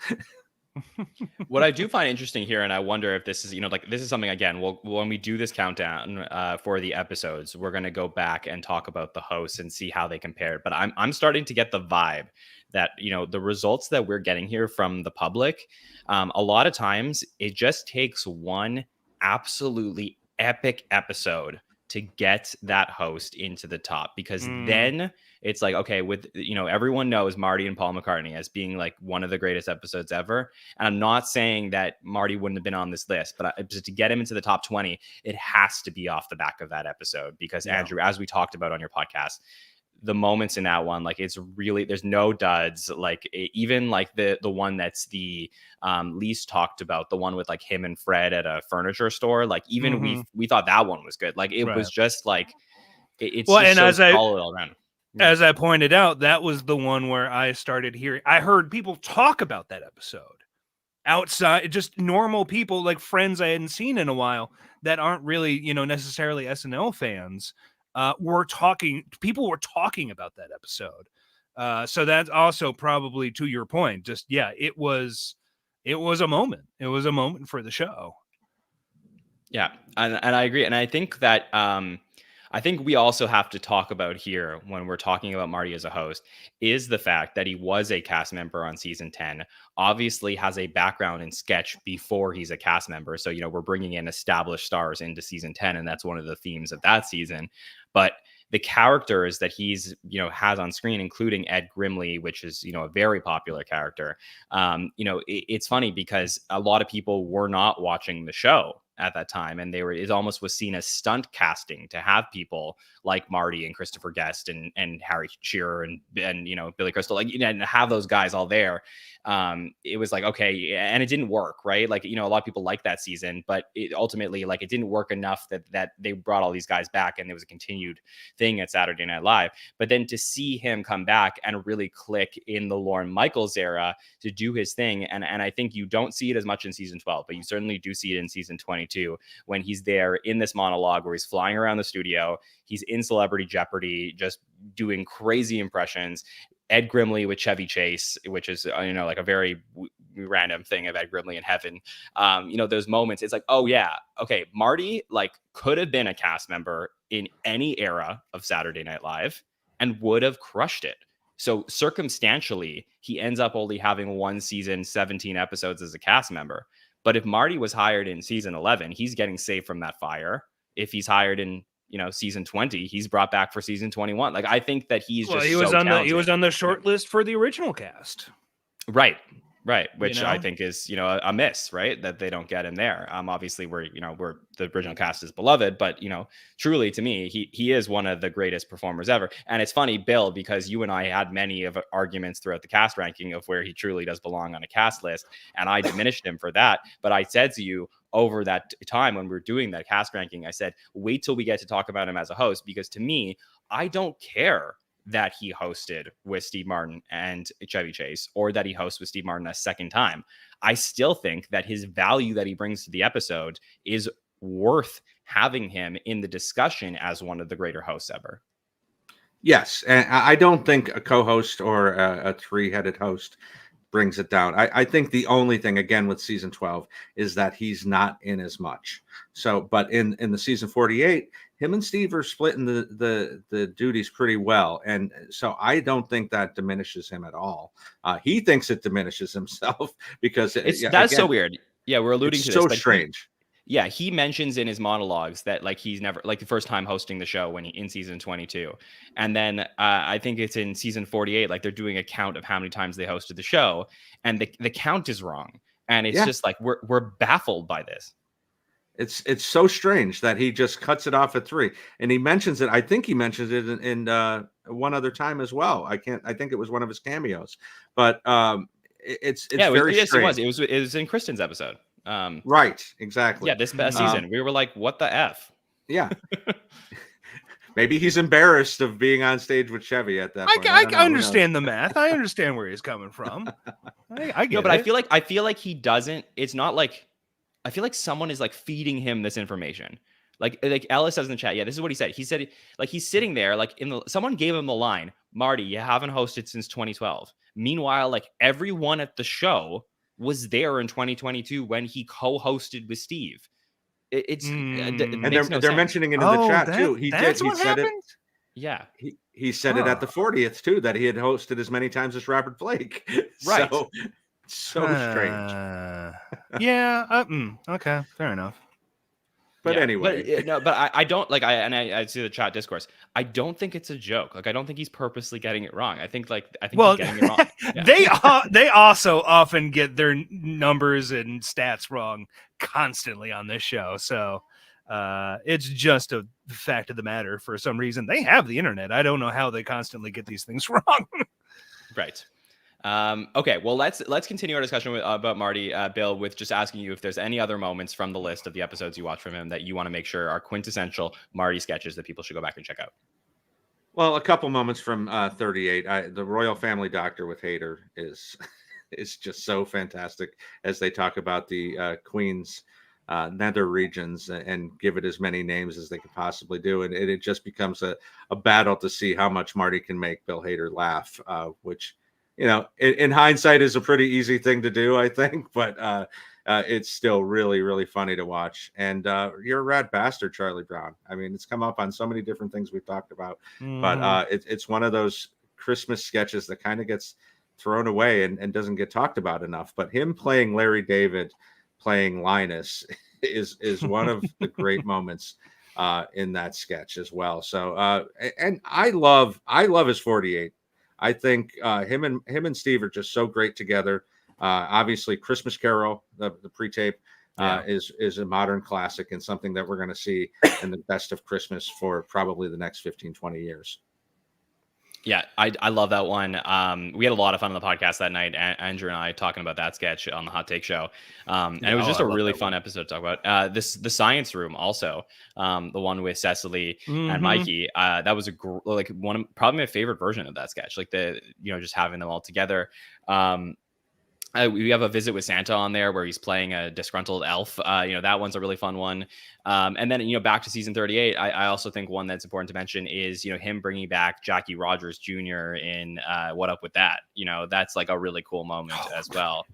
What I do find interesting here, and I wonder if this is, this is something, again, when we do this countdown for the episodes, we're going to go back and talk about the hosts and see how they compare. But I'm starting to get the vibe that, the results that we're getting here from the public, a lot of times it just takes one absolutely epic episode to get that host into the top, because then it's like, okay, with, everyone knows Marty and Paul McCartney as being like one of the greatest episodes ever. And I'm not saying that Marty wouldn't have been on this list, but just to get him into the top 20, it has to be off the back of that episode, because Andrew, as we talked about on your podcast, the moments in that one, like it's really, there's no duds. Like even like the one that's the least talked about, the one with like him and Fred at a furniture store, like even we thought that one was good. Like it was just like it's well, just and so as solid all around. as I pointed out, that was the one where I heard people talk about that episode outside, just normal people, like friends I hadn't seen in a while that aren't really, necessarily SNL fans, people were talking about that episode. So that's also probably to your point, just, it was a moment. It was a moment for the show. Yeah. And I agree. And I think that, I think we also have to talk about here when we're talking about Marty as a host is the fact that he was a cast member on season 10, obviously has a background in sketch before he's a cast member. So, we're bringing in established stars into season 10, and that's one of the themes of that season. But the characters that he's, has on screen, including Ed Grimley, which is, a very popular character. It's funny because a lot of people were not watching the show at that time, and it almost was seen as stunt casting to have people like Marty and Christopher Guest and Harry Shearer and Billy Crystal, and have those guys all there. It was like, okay, and it didn't work, right? Like, a lot of people like that season, but it ultimately, like, it didn't work enough that they brought all these guys back, and there was a continued thing at Saturday Night Live. But then to see him come back and really click in the Lorne Michaels era to do his thing, and I think you don't see it as much in season 12, but you certainly do see it in season 22 when he's there in this monologue where he's flying around the studio. He's in Celebrity Jeopardy, just doing crazy impressions. Ed Grimley with Chevy Chase, which is, like a very random thing of Ed Grimley in heaven. Those moments, it's like, oh yeah, okay, Marty like could have been a cast member in any era of Saturday Night Live and would have crushed it. So circumstantially, he ends up only having one season, 17 episodes as a cast member. But if Marty was hired in season 11, he's getting saved from that fire. If he's hired in, season 20, he's brought back for season 21. Like, I think that he was on the short list for the original cast. Right. Which I think is, a miss, right? That they don't get him there. Obviously we're the original cast is beloved, but truly to me, he is one of the greatest performers ever. And it's funny, Bill, because you and I had many of arguments throughout the cast ranking of where he truly does belong on a cast list. And I diminished him for that. But I said to you over that time when we were doing that cast ranking, I said, wait till we get to talk about him as a host, because to me, I don't care that he hosted with Steve Martin and Chevy Chase, or that he hosts with Steve Martin a second time. I still think that his value that he brings to the episode is worth having him in the discussion as one of the greater hosts ever. Yes, and I don't think a co-host or a three-headed host brings it down. I think the only thing, again, with season 12 is that he's not in as much. So, but in the season 48, him and Steve are splitting the duties pretty well. And so I don't think that diminishes him at all. He thinks it diminishes himself because that's so weird. Yeah, we're alluding to this. So strange. Yeah, he mentions in his monologues that like he's never, like the first time hosting the show when he in season 22, and then I think it's in season 48, like they're doing a count of how many times they hosted the show, and the count is wrong, and it's just like we're baffled by this. It's so strange that he just cuts it off at 3, and he mentions it. I think he mentions it in one other time as well. I think it was one of his cameos, but it's very strange. It was in Kristen's episode. Right, exactly. Yeah, this past season we were like, what the F? Yeah. Maybe he's embarrassed of being on stage with Chevy at that point. I understand the math. I understand where he's coming from. I get it. But I feel like he doesn't. It's not like, I feel like someone is like feeding him this information. Like Ellis says in the chat. Yeah, this is what he said. He said like he's sitting there like someone gave him the line, Marty, you haven't hosted since 2012. Meanwhile, like everyone at the show was there in 2022 when he co-hosted with Steve. And they're mentioning it in the chat too. He said it. Yeah, he said it at the 40th too, that he had hosted as many times as Robert Blake. Right. So strange. Yeah. Okay. Fair enough. But anyway, but I don't like I see the chat discourse. I don't think it's a joke. Like I don't think he's purposely getting it wrong. I think he's getting it wrong. Yeah. They also often get their numbers and stats wrong constantly on this show. So It's just the fact of the matter. For some reason, they have the internet. I don't know how they constantly get these things wrong. Right. Okay, well, let's continue our discussion about Marty, Bill, with just asking you if there's any other moments from the list of the episodes you watch from him that you want to make sure are quintessential Marty sketches that people should go back and check out. Well, a couple moments from 38. The Royal Family Doctor with Hader is just so fantastic as they talk about the Queen's nether regions and give it as many names as they could possibly do. And it just becomes a battle to see how much Marty can make Bill Hader laugh, which, in hindsight is a pretty easy thing to do, I think, but it's still really, really funny to watch. And you're a rad bastard, Charlie Brown. I mean, it's come up on so many different things we've talked about, but it's one of those Christmas sketches that kind of gets thrown away and doesn't get talked about enough. But him playing Larry David, playing Linus, is one of the great moments in that sketch as well. So, and I love his 48. I think him and Steve are just so great together. Obviously, Christmas Carol, the pre-tape, is a modern classic and something that we're going to see in the best of Christmas for probably the next 15, 20 years. Yeah, I love that one. We had a lot of fun on the podcast that night, Andrew and I talking about that sketch on the Hot Take Show. And it was just a really fun episode to talk about. The Science Room also, the one with Cecily and Mikey. That was probably my favorite version of that sketch. Like just having them all together. We have a Visit with Santa on there where he's playing a disgruntled elf. That one's a really fun one. And then, back to season 38, I also think one that's important to mention is, him bringing back Jackie Rogers Jr. in What Up With That? That's like a really cool moment as well.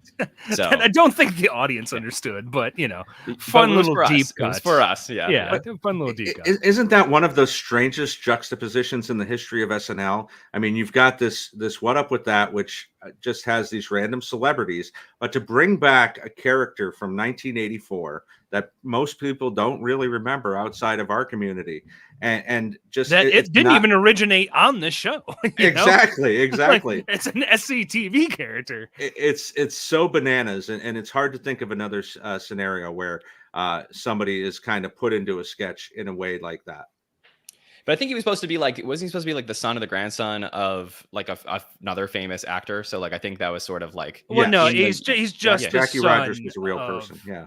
So I don't think the audience understood, but, fun little deep cut. It was for us. Yeah. Fun little deep cut. Isn't that one of the strangest juxtapositions in the history of SNL? I mean, you've got this What Up With That, which just has these random celebrities, but to bring back a character from 1984 that most people don't really remember outside of our community, and just that it didn't even originate on this show. Exactly. Like, it's an SCTV character. It's so bananas, and it's hard to think of another scenario where somebody is kind of put into a sketch in a way like that. But I think he was supposed to be wasn't he supposed to be like the son or the grandson of like another famous actor? So I think that was sort of like. Well, no, he's just the Jackie son Rogers was a real person. Yeah.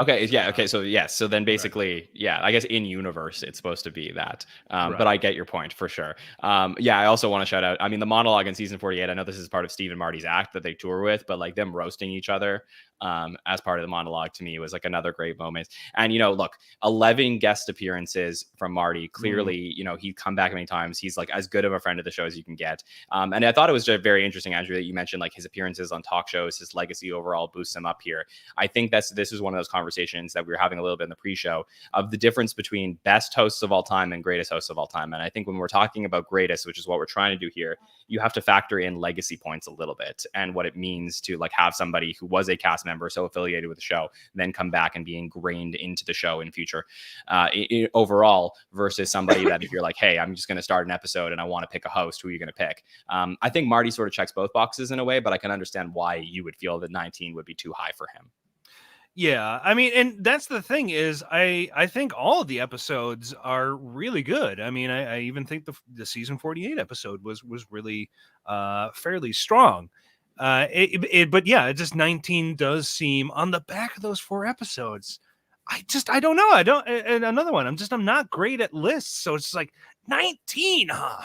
Okay. Yeah. Okay. So yes. So then basically, I guess in universe it's supposed to be that. But I get your point for sure. I also want to shout out. I mean, the monologue in season 48. I know this is part of Steve and Marty's act that they tour with, but them roasting each other as part of the monologue to me was another great moment. And look, 11 guest appearances from Marty. Clearly, he'd come back many times. He's as good of a friend of the show as you can get. And I thought it was just very interesting, Andrew, that you mentioned his appearances on talk shows, his legacy overall boosts him up here. I think this is one of those conversations that we were having a little bit in the pre-show of the difference between best hosts of all time and greatest hosts of all time. And I think when we're talking about greatest, which is what we're trying to do here, you have to factor in legacy points a little bit and what it means to have somebody who was a cast member so affiliated with the show then come back and be ingrained into the show in future overall versus somebody that if you're hey, I'm just going to start an episode and I want to pick a host, who are you going to pick? I think Marty sort of checks both boxes in a way, but I can understand why you would feel that 19 would be too high for him. Yeah, I mean, and that's the thing is, I think all of the episodes are really good. I mean, I even think the season 48 episode was really fairly strong. But yeah, just 19 does seem on the back of those 4 episodes. I don't know. And another one. I'm not great at lists, so it's 19. All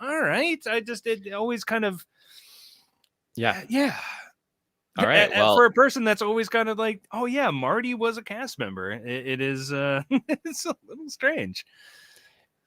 right. It always kind of. Yeah. All right. Well, for a person that's always kind of oh yeah, Marty was a cast member. It is it's a little strange.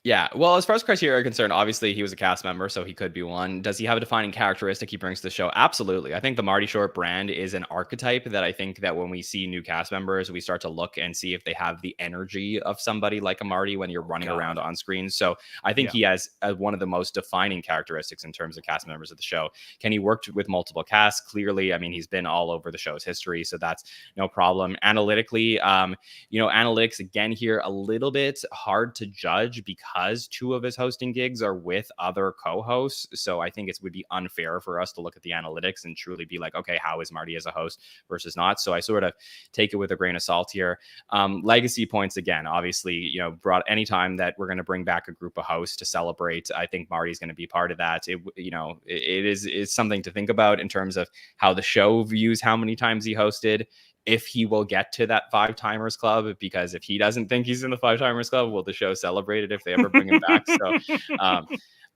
Yeah. Well, as far as criteria are concerned, obviously he was a cast member, so he could be one. Does he have a defining characteristic he brings to the show? Absolutely. I think the Marty Short brand is an archetype that I think that when we see new cast members, we start to look and see if they have the energy of somebody like a Marty when you're running around on screen. So I think he has one of the most defining characteristics in terms of cast members of the show. Can he work with multiple casts? Clearly. I mean, he's been all over the show's history, so that's no problem. Analytically, analytics again here, a little bit hard to judge because because 2 of his hosting gigs are with other co-hosts. So I think it would be unfair for us to look at the analytics and truly be like, okay, how is Marty as a host versus not? So I sort of take it with a grain of salt here. Legacy points again, obviously, brought anytime that we're going to bring back a group of hosts to celebrate, I think Marty's going to be part of that. It is something to think about in terms of how the show views how many times he hosted, if he will get to that 5-timers club, because if he doesn't think he's in the 5-timers club, will the show celebrate it if they ever bring him back? So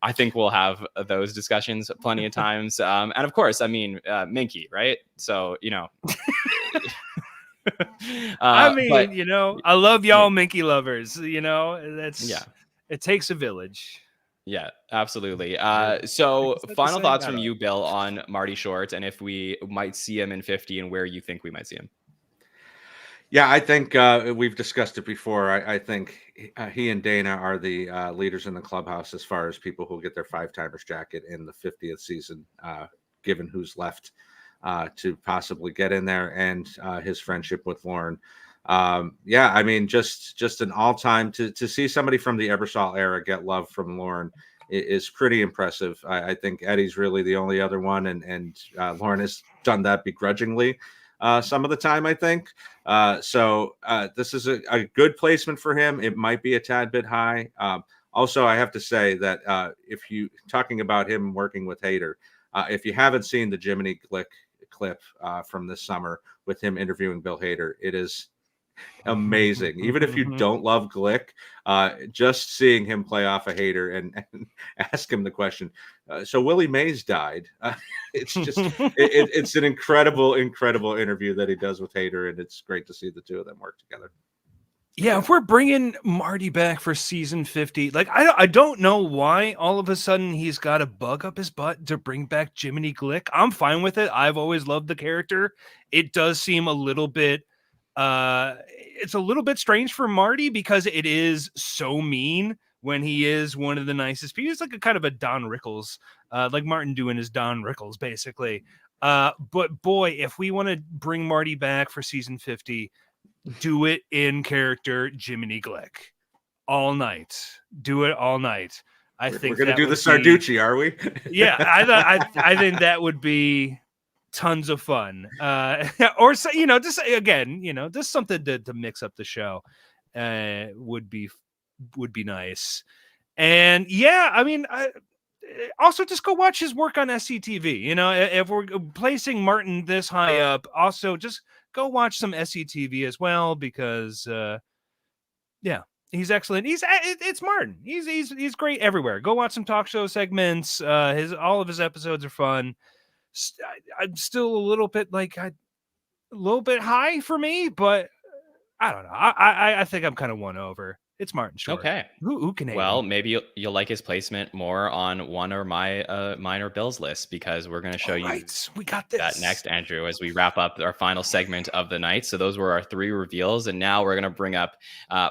I think we'll have those discussions plenty of times. And of course, I mean, Minky, right? So, I mean, but, I love y'all Minky lovers, it takes a village. Yeah, absolutely. So Is that the final saying? thoughts I from don't you, Bill, on Marty Short, and if we might see him in 50 and where you think we might see him. Yeah, I think we've discussed it before. I think he and Dana are the leaders in the clubhouse as far as people who get their 5-timers jacket in the 50th season, given who's left to possibly get in there, and his friendship with Lauren. Yeah, I mean, just an all-time to see somebody from the Ebersol era get love from Lauren is pretty impressive. I think Eddie's really the only other one, and Lauren has done that begrudgingly some of the time, I think. So this is a good placement for him. It might be a tad bit high. Also, I have to say that if you talking about him working with Hader, if you haven't seen the Jiminy Glick clip from this summer with him interviewing Bill Hader, it is amazing. Even if you don't love Glick, just seeing him play off a Hader and ask him the question. So Willie Mays died. It's just it's an incredible interview that he does with Hader, and it's great to see the two of them work together. Yeah, if we're bringing Marty back for season 50, like I don't know why all of a sudden he's got a bug up his butt to bring back Jiminy Glick. I'm fine with it. I've always loved the character. It does seem a little bit it's a little bit strange for Marty because it is so mean when he is one of the nicest people. He's like a kind of a Don Rickles, like Martin doing his Don Rickles, basically. But boy, if we want to bring Marty back for season 50, do it in character Jiminy Glick all night. Do it all night. We're going to do the Sarducci, are we? Yeah, I think that would be tons of fun. Or just again, just something to mix up the show would be nice. And yeah, I mean, also just go watch his work on SCTV. If we're placing Martin this high up, also just go watch some SCTV as well, because yeah, he's excellent. It's Martin. He's great everywhere. Go watch some talk show segments. All of his episodes are fun. I'm still a little bit high for me, but I don't know. I think I'm kind of won over. It's Martin Short. Okay. Who can hate Well, him? maybe you'll like his placement more on one or mine or Bill's list, because we're going to show you We got this. that next, Andrew, as we wrap up our final segment of the night. So those were our 3 reveals, and now we're going to bring up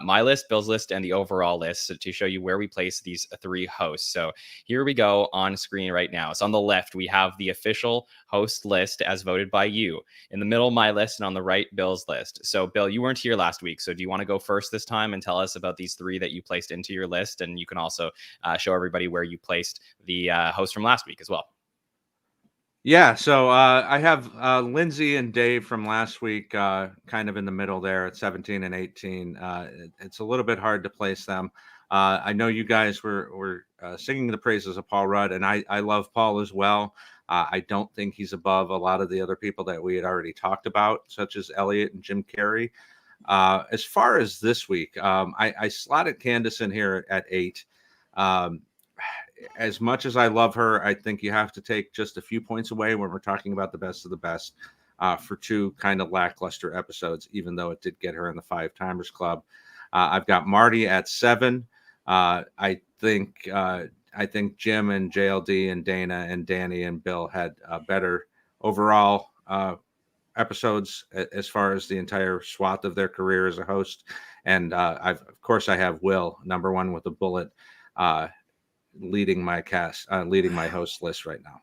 my list, Bill's list, and the overall list to show you where we place these 3 hosts. So here we go on screen right now. So on the left, we have the official host list as voted by you. In the middle, my list, and on the right, Bill's list. So Bill, you weren't here last week, so do you want to go first this time and tell us about these 3 that you placed into your list? And you can also show everybody where you placed the host from last week as well. Yeah, so I have Lindsay and Dave from last week kind of in the middle there at 17 and 18. It's a little bit hard to place them. I know you guys were singing the praises of Paul Rudd, and I love Paul as well. I don't think he's above a lot of the other people that we had already talked about, such as Elliot and Jim Carrey. As far as this week, I slotted Candice in here at 8. As much as I love her, I think you have to take just a few points away when we're talking about the best of the best for 2 kind of lackluster episodes, even though it did get her in the 5-timers club. I've got Marty at 7. I think Jim and JLD and Dana and Danny and Bill had better overall episodes as far as the entire swath of their career as a host. And of course I have Will number 1 with a bullet, leading my host list right now.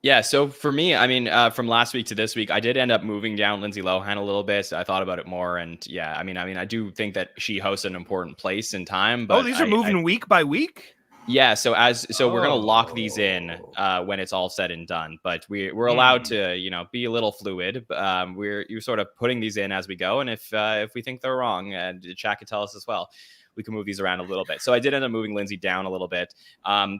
Yeah, so for me, I mean, from last week to this week, I did end up moving down Lindsay Lohan a little bit. So I thought about it more, and yeah, I do think that she hosts an important place in time, Oh, but these are moving week by week? yeah. So we're gonna lock these in Oh. when it's all said and done, but we're allowed to be a little fluid. You're sort of putting these in as we go, and if we think they're wrong, and chat could tell us as well, we can move these around a little bit. So I did end up moving Lindsay down a little bit.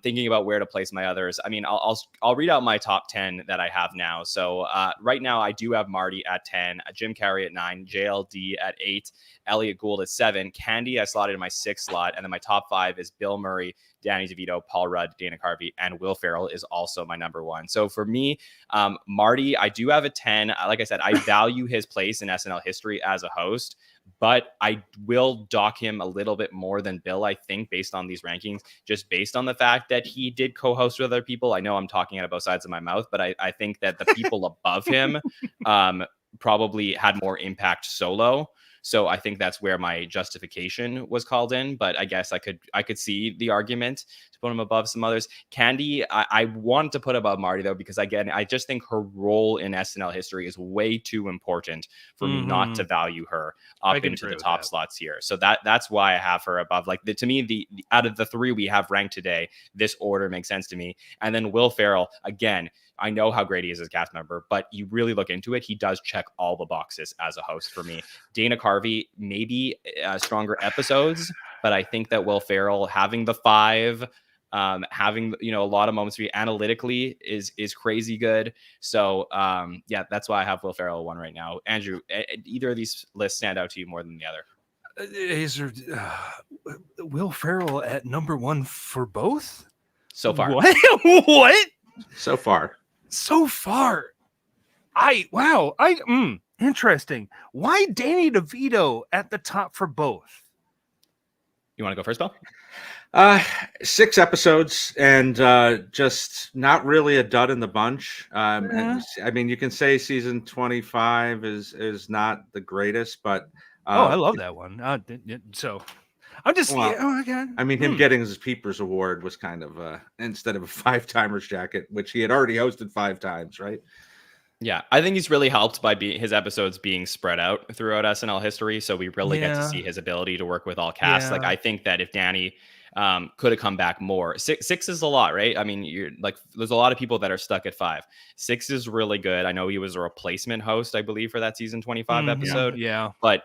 Thinking about where to place my others. I mean, I'll read out my top 10 that I have now. So right now I do have Marty at 10, Jim Carrey at 9, JLD at 8, Elliot Gould at 7, Candy I slotted in my 6th slot, and then my top 5 is Bill Murray, Danny DeVito, Paul Rudd, Dana Carvey, and Will Ferrell is also my number 1. So for me, Marty, I do have a 10. Like I said, I value his place in SNL history as a host, but I will dock him a little bit more than Bill, I think, based on these rankings, just based on the fact that he did co-host with other people. I know I'm talking out of both sides of my mouth, but I think that the people above him probably had more impact solo. So I think that's where my justification was called in. But I guess I could see the argument to put him above some others. Candy, I want to put above Marty, though, because again, I just think her role in SNL history is way too important for me not to value her up into the top slots here. So that's why I have her above. Like to me, the out of the 3 we have ranked today, this order makes sense to me. And then Will Ferrell, again, I know how great he is as a cast member, but you really look into it, he does check all the boxes as a host for me. Dana Carvey, maybe stronger episodes, but I think that Will Ferrell having the 5, having a lot of moments for you analytically is crazy good. So yeah, that's why I have Will Ferrell 1 right now. Andrew, either of these lists stand out to you more than the other? Is there Will Ferrell at number 1 for both? So far. What? What? So far. Interesting. Why Danny DeVito at the top for both? You want to go first, Bill? 6 episodes and just not really a dud in the bunch. I mean, you can say season 25 is not the greatest, but I love that one. So I'm just I mean, him getting his Peepers Award was kind of instead of a 5-timers jacket, which he had already hosted 5 times, right? Yeah, I think he's really helped by his episodes being spread out throughout SNL history, so we really get to see his ability to work with all casts. Like, I think that if Danny could have come back more, 6 is a lot, right? I mean, you're like, there's a lot of people that are stuck at 5. 6 is really good. I know he was a replacement host, I believe, for that season 25 episode. Yeah, but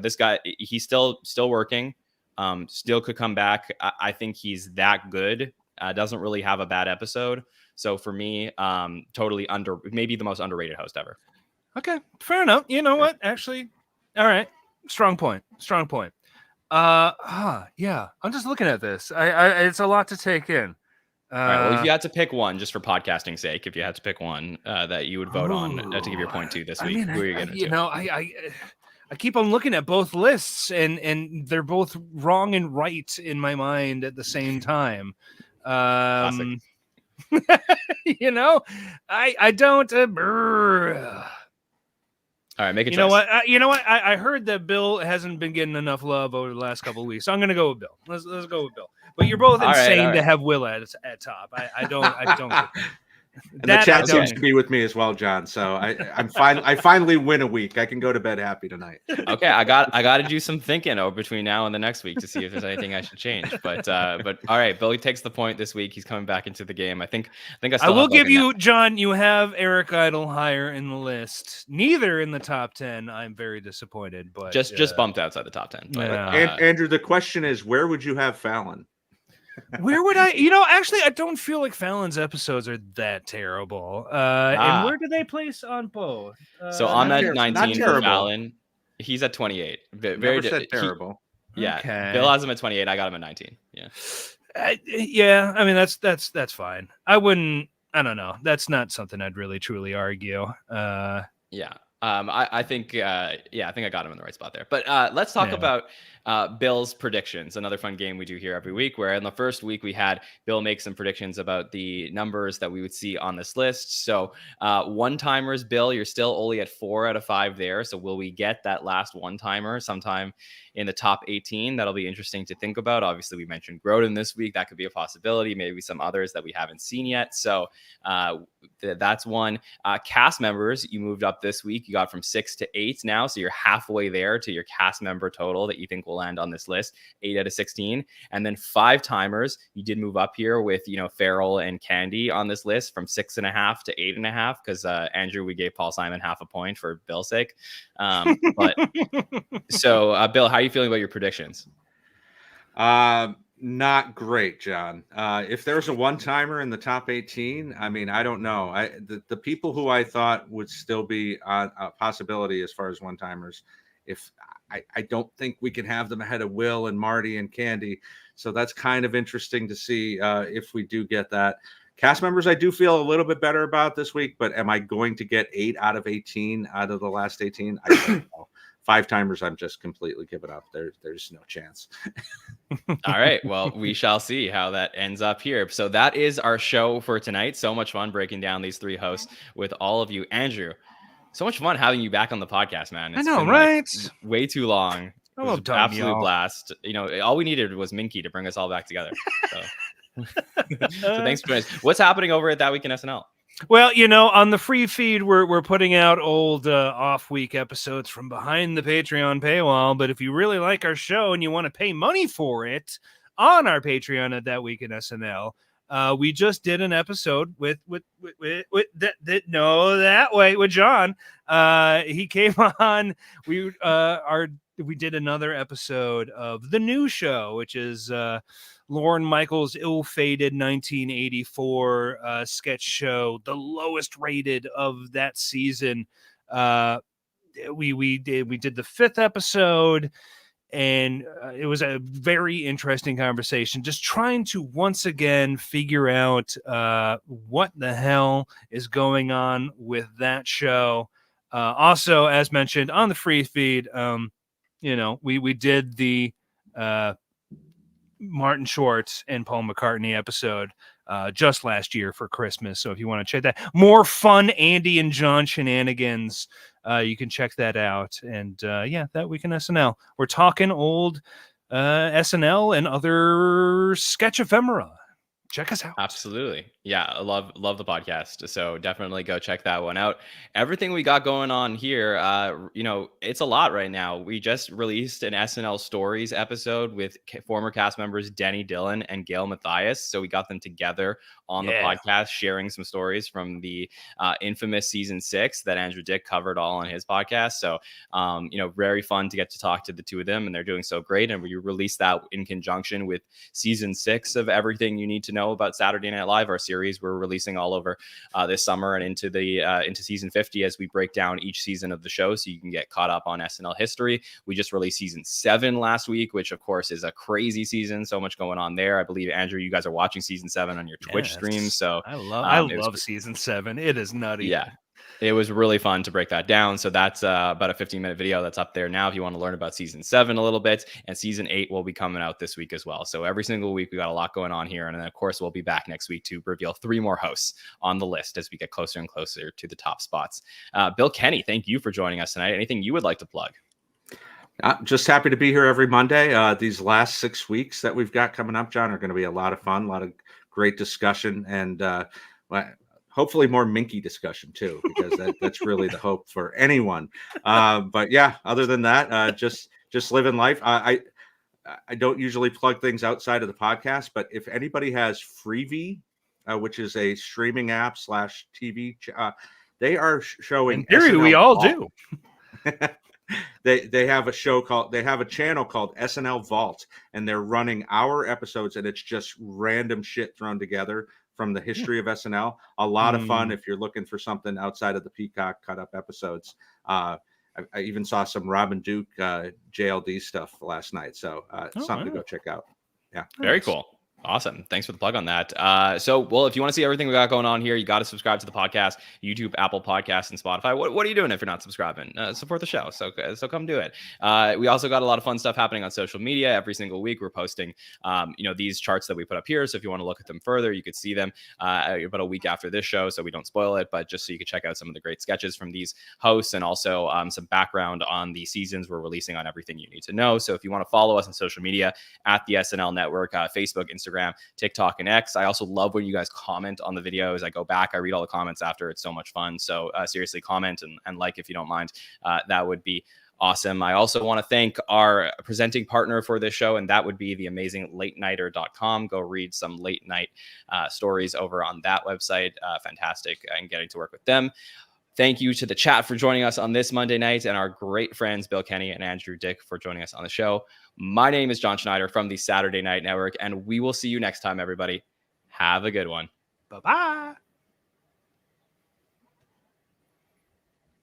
this guy, he's still working. Still could come back. I think he's that good. Doesn't really have a bad episode. So for me, totally maybe the most underrated host ever. Okay, fair enough. You know what? Actually, all right. Strong point. Yeah. I'm just looking at this. It's a lot to take in. All right. Well, if you had to pick one, just for podcasting sake, if you had to pick one that you would vote on to give your point to this week, who are you going to? I keep on looking at both lists, and they're both wrong and right in my mind at the same time. Classic. I don't. All right, make a choice. You know what? I heard that Bill hasn't been getting enough love over the last couple of weeks, so I'm going to go with Bill. Let's go with Bill. But you're both insane to have Will at top. I don't. And the chat seems to be with me as well, John. So I'm fine. I finally win a week. I can go to bed happy tonight. Okay, I got to do some thinking between now and the next week to see if there's anything I should change. But all right, Billy takes the point this week. He's coming back into the game. I think I will give you, John. You have Eric Idle higher in the list. Neither in the top 10. I'm very disappointed, but just bumped outside the top 10. But, Andrew, the question is, where would you have Fallon? Where would I? Actually, I don't feel like Fallon's episodes are that terrible. And where do they place on both? So I'm at 19 for Fallon. He's at 28. Very terrible. Yeah, okay. Bill has him at 28. I got him at 19. Yeah. Yeah. I mean, that's fine. I wouldn't. I don't know. That's not something I'd really truly argue. Yeah. I think I got him in the right spot there. But let's talk about Bill's predictions, another fun game we do here every week, where in the first week we had Bill make some predictions about the numbers that we would see on this list. So one-timers, Bill, you're still only at 4 out of 5 there. So will we get that last one-timer sometime in the top 18? That'll be interesting to think about. Obviously, we mentioned Grodin this week. That could be a possibility. Maybe some others that we haven't seen yet. So that's one. Cast members, you moved up this week. You got from 6 to 8 now. So you're halfway there to your cast member total that you think will land on this list, 8 out of 16. And then 5-timers, you did move up here with, Ferrell and Candy on this list from 6.5 to 8.5, because Andrew, we gave Paul Simon half a point for Bill's sake. But so Bill, how are you feeling about your predictions? Not great, John. If there's a one-timer in the top 18, I mean, I don't know. The people who I thought would still be a possibility as far as one-timers, I don't think we can have them ahead of Will and Marty and Candy. So that's kind of interesting to see if we do get that. Cast members, I do feel a little bit better about this week, but am I going to get 8 out of 18 out of the last 18? I don't know. 5-timers, I'm just completely giving up. There's no chance. All right. Well, we shall see how that ends up here. So that is our show for tonight. So much fun breaking down these 3 hosts with all of you. Andrew, so much fun having you back on the podcast, man. I know, right? Way too long. I love talking, absolute blast. All we needed was Minky to bring us all back together. So, so thanks for joining us. What's happening over at That Week in SNL? Well, on the free feed, we're putting out old off-week episodes from behind the Patreon paywall. But if you really like our show and you want to pay money for it on our Patreon at That Week in SNL, we just did an episode with John. He came on. We did another episode of The New Show, which is Lorne Michaels' ill-fated 1984 sketch show, the lowest rated of that season. We did the 5th episode, and it was a very interesting conversation, just trying to once again figure out what the hell is going on with that show. Also, as mentioned on the free feed, we did the Martin Short and Paul McCartney episode just last year for Christmas. So if you want to check that, more fun Andy and John shenanigans, you can check that out. And That Week in SNL. We're talking old SNL and other sketch ephemera. Check us out. Absolutely. Yeah, I love the podcast. So definitely go check that one out. Everything we got going on here, it's a lot right now. We just released an SNL Stories episode with former cast members Denny Dillon and Gail Mathias. So we got them together on the podcast, sharing some stories from the infamous season 6 that Andrew Dick covered all on his podcast. So, very fun to get to talk to the two of them, and they're doing so great. And we released that in conjunction with season 6 of Everything You Need to Know About Saturday Night Live, our series we're releasing all over this summer and into season 50 as we break down each season of the show, so you can get caught up on SNL history. We just released season 7 last week, which of course is a crazy season. So much going on there. I believe, Andrew, you guys are watching season 7 on your Twitch stream. So I love season 7. It is nutty. Yeah. It was really fun to break that down. So that's about a 15-minute video that's up there now if you want to learn about season 7 a little bit. And season 8 will be coming out this week as well. So every single week we got a lot going on here. And then, of course, we'll be back next week to reveal 3 more hosts on the list as we get closer and closer to the top spots. Bill Kenny, thank you for joining us tonight. Anything you would like to plug? Just happy to be here every Monday. These last 6 weeks that we've got coming up, John, are going to be a lot of fun, a lot of great discussion, and hopefully more Minky discussion too, because that's really the hope for anyone. But yeah, other than that, just living life. I don't usually plug things outside of the podcast, but if anybody has Freevee, which is a streaming app / TV, they are showing. In theory, we all do. They have a channel called SNL Vault, and they're running our episodes, and it's just random shit thrown together from the history of SNL. A lot of fun if you're looking for something outside of the Peacock cut up episodes. I even saw some Robin Duke JLD stuff last night, so something to go check out. Yeah, very cool. Awesome. Thanks for the plug on that. Well, if you want to see everything we got going on here, you got to subscribe to the podcast, YouTube, Apple Podcasts, and Spotify. What are you doing if you're not subscribing? Support the show. So come do it. We also got a lot of fun stuff happening on social media. Every single week, we're posting, these charts that we put up here. So if you want to look at them further, you could see them about a week after this show, so we don't spoil it, but just so you could check out some of the great sketches from these hosts, and also some background on the seasons we're releasing on everything you need to know. So if you want to follow us on social media at the SNL Network, Facebook, Instagram, TikTok, and X. I also love when you guys comment on the videos. I go back, I read all the comments after. It's so much fun. So seriously, comment and like if you don't mind. That would be awesome. I also want to thank our presenting partner for this show, and that would be the amazing latenighter.com. Go read some late night stories over on that website. Fantastic, and getting to work with them. Thank you to the chat for joining us on this Monday night, and our great friends Bill Kenny and Andrew Dick for joining us on the show. My name is John Schneider from the Saturday Night Network, and we will see you next time, everybody. Have a good one. Bye-bye.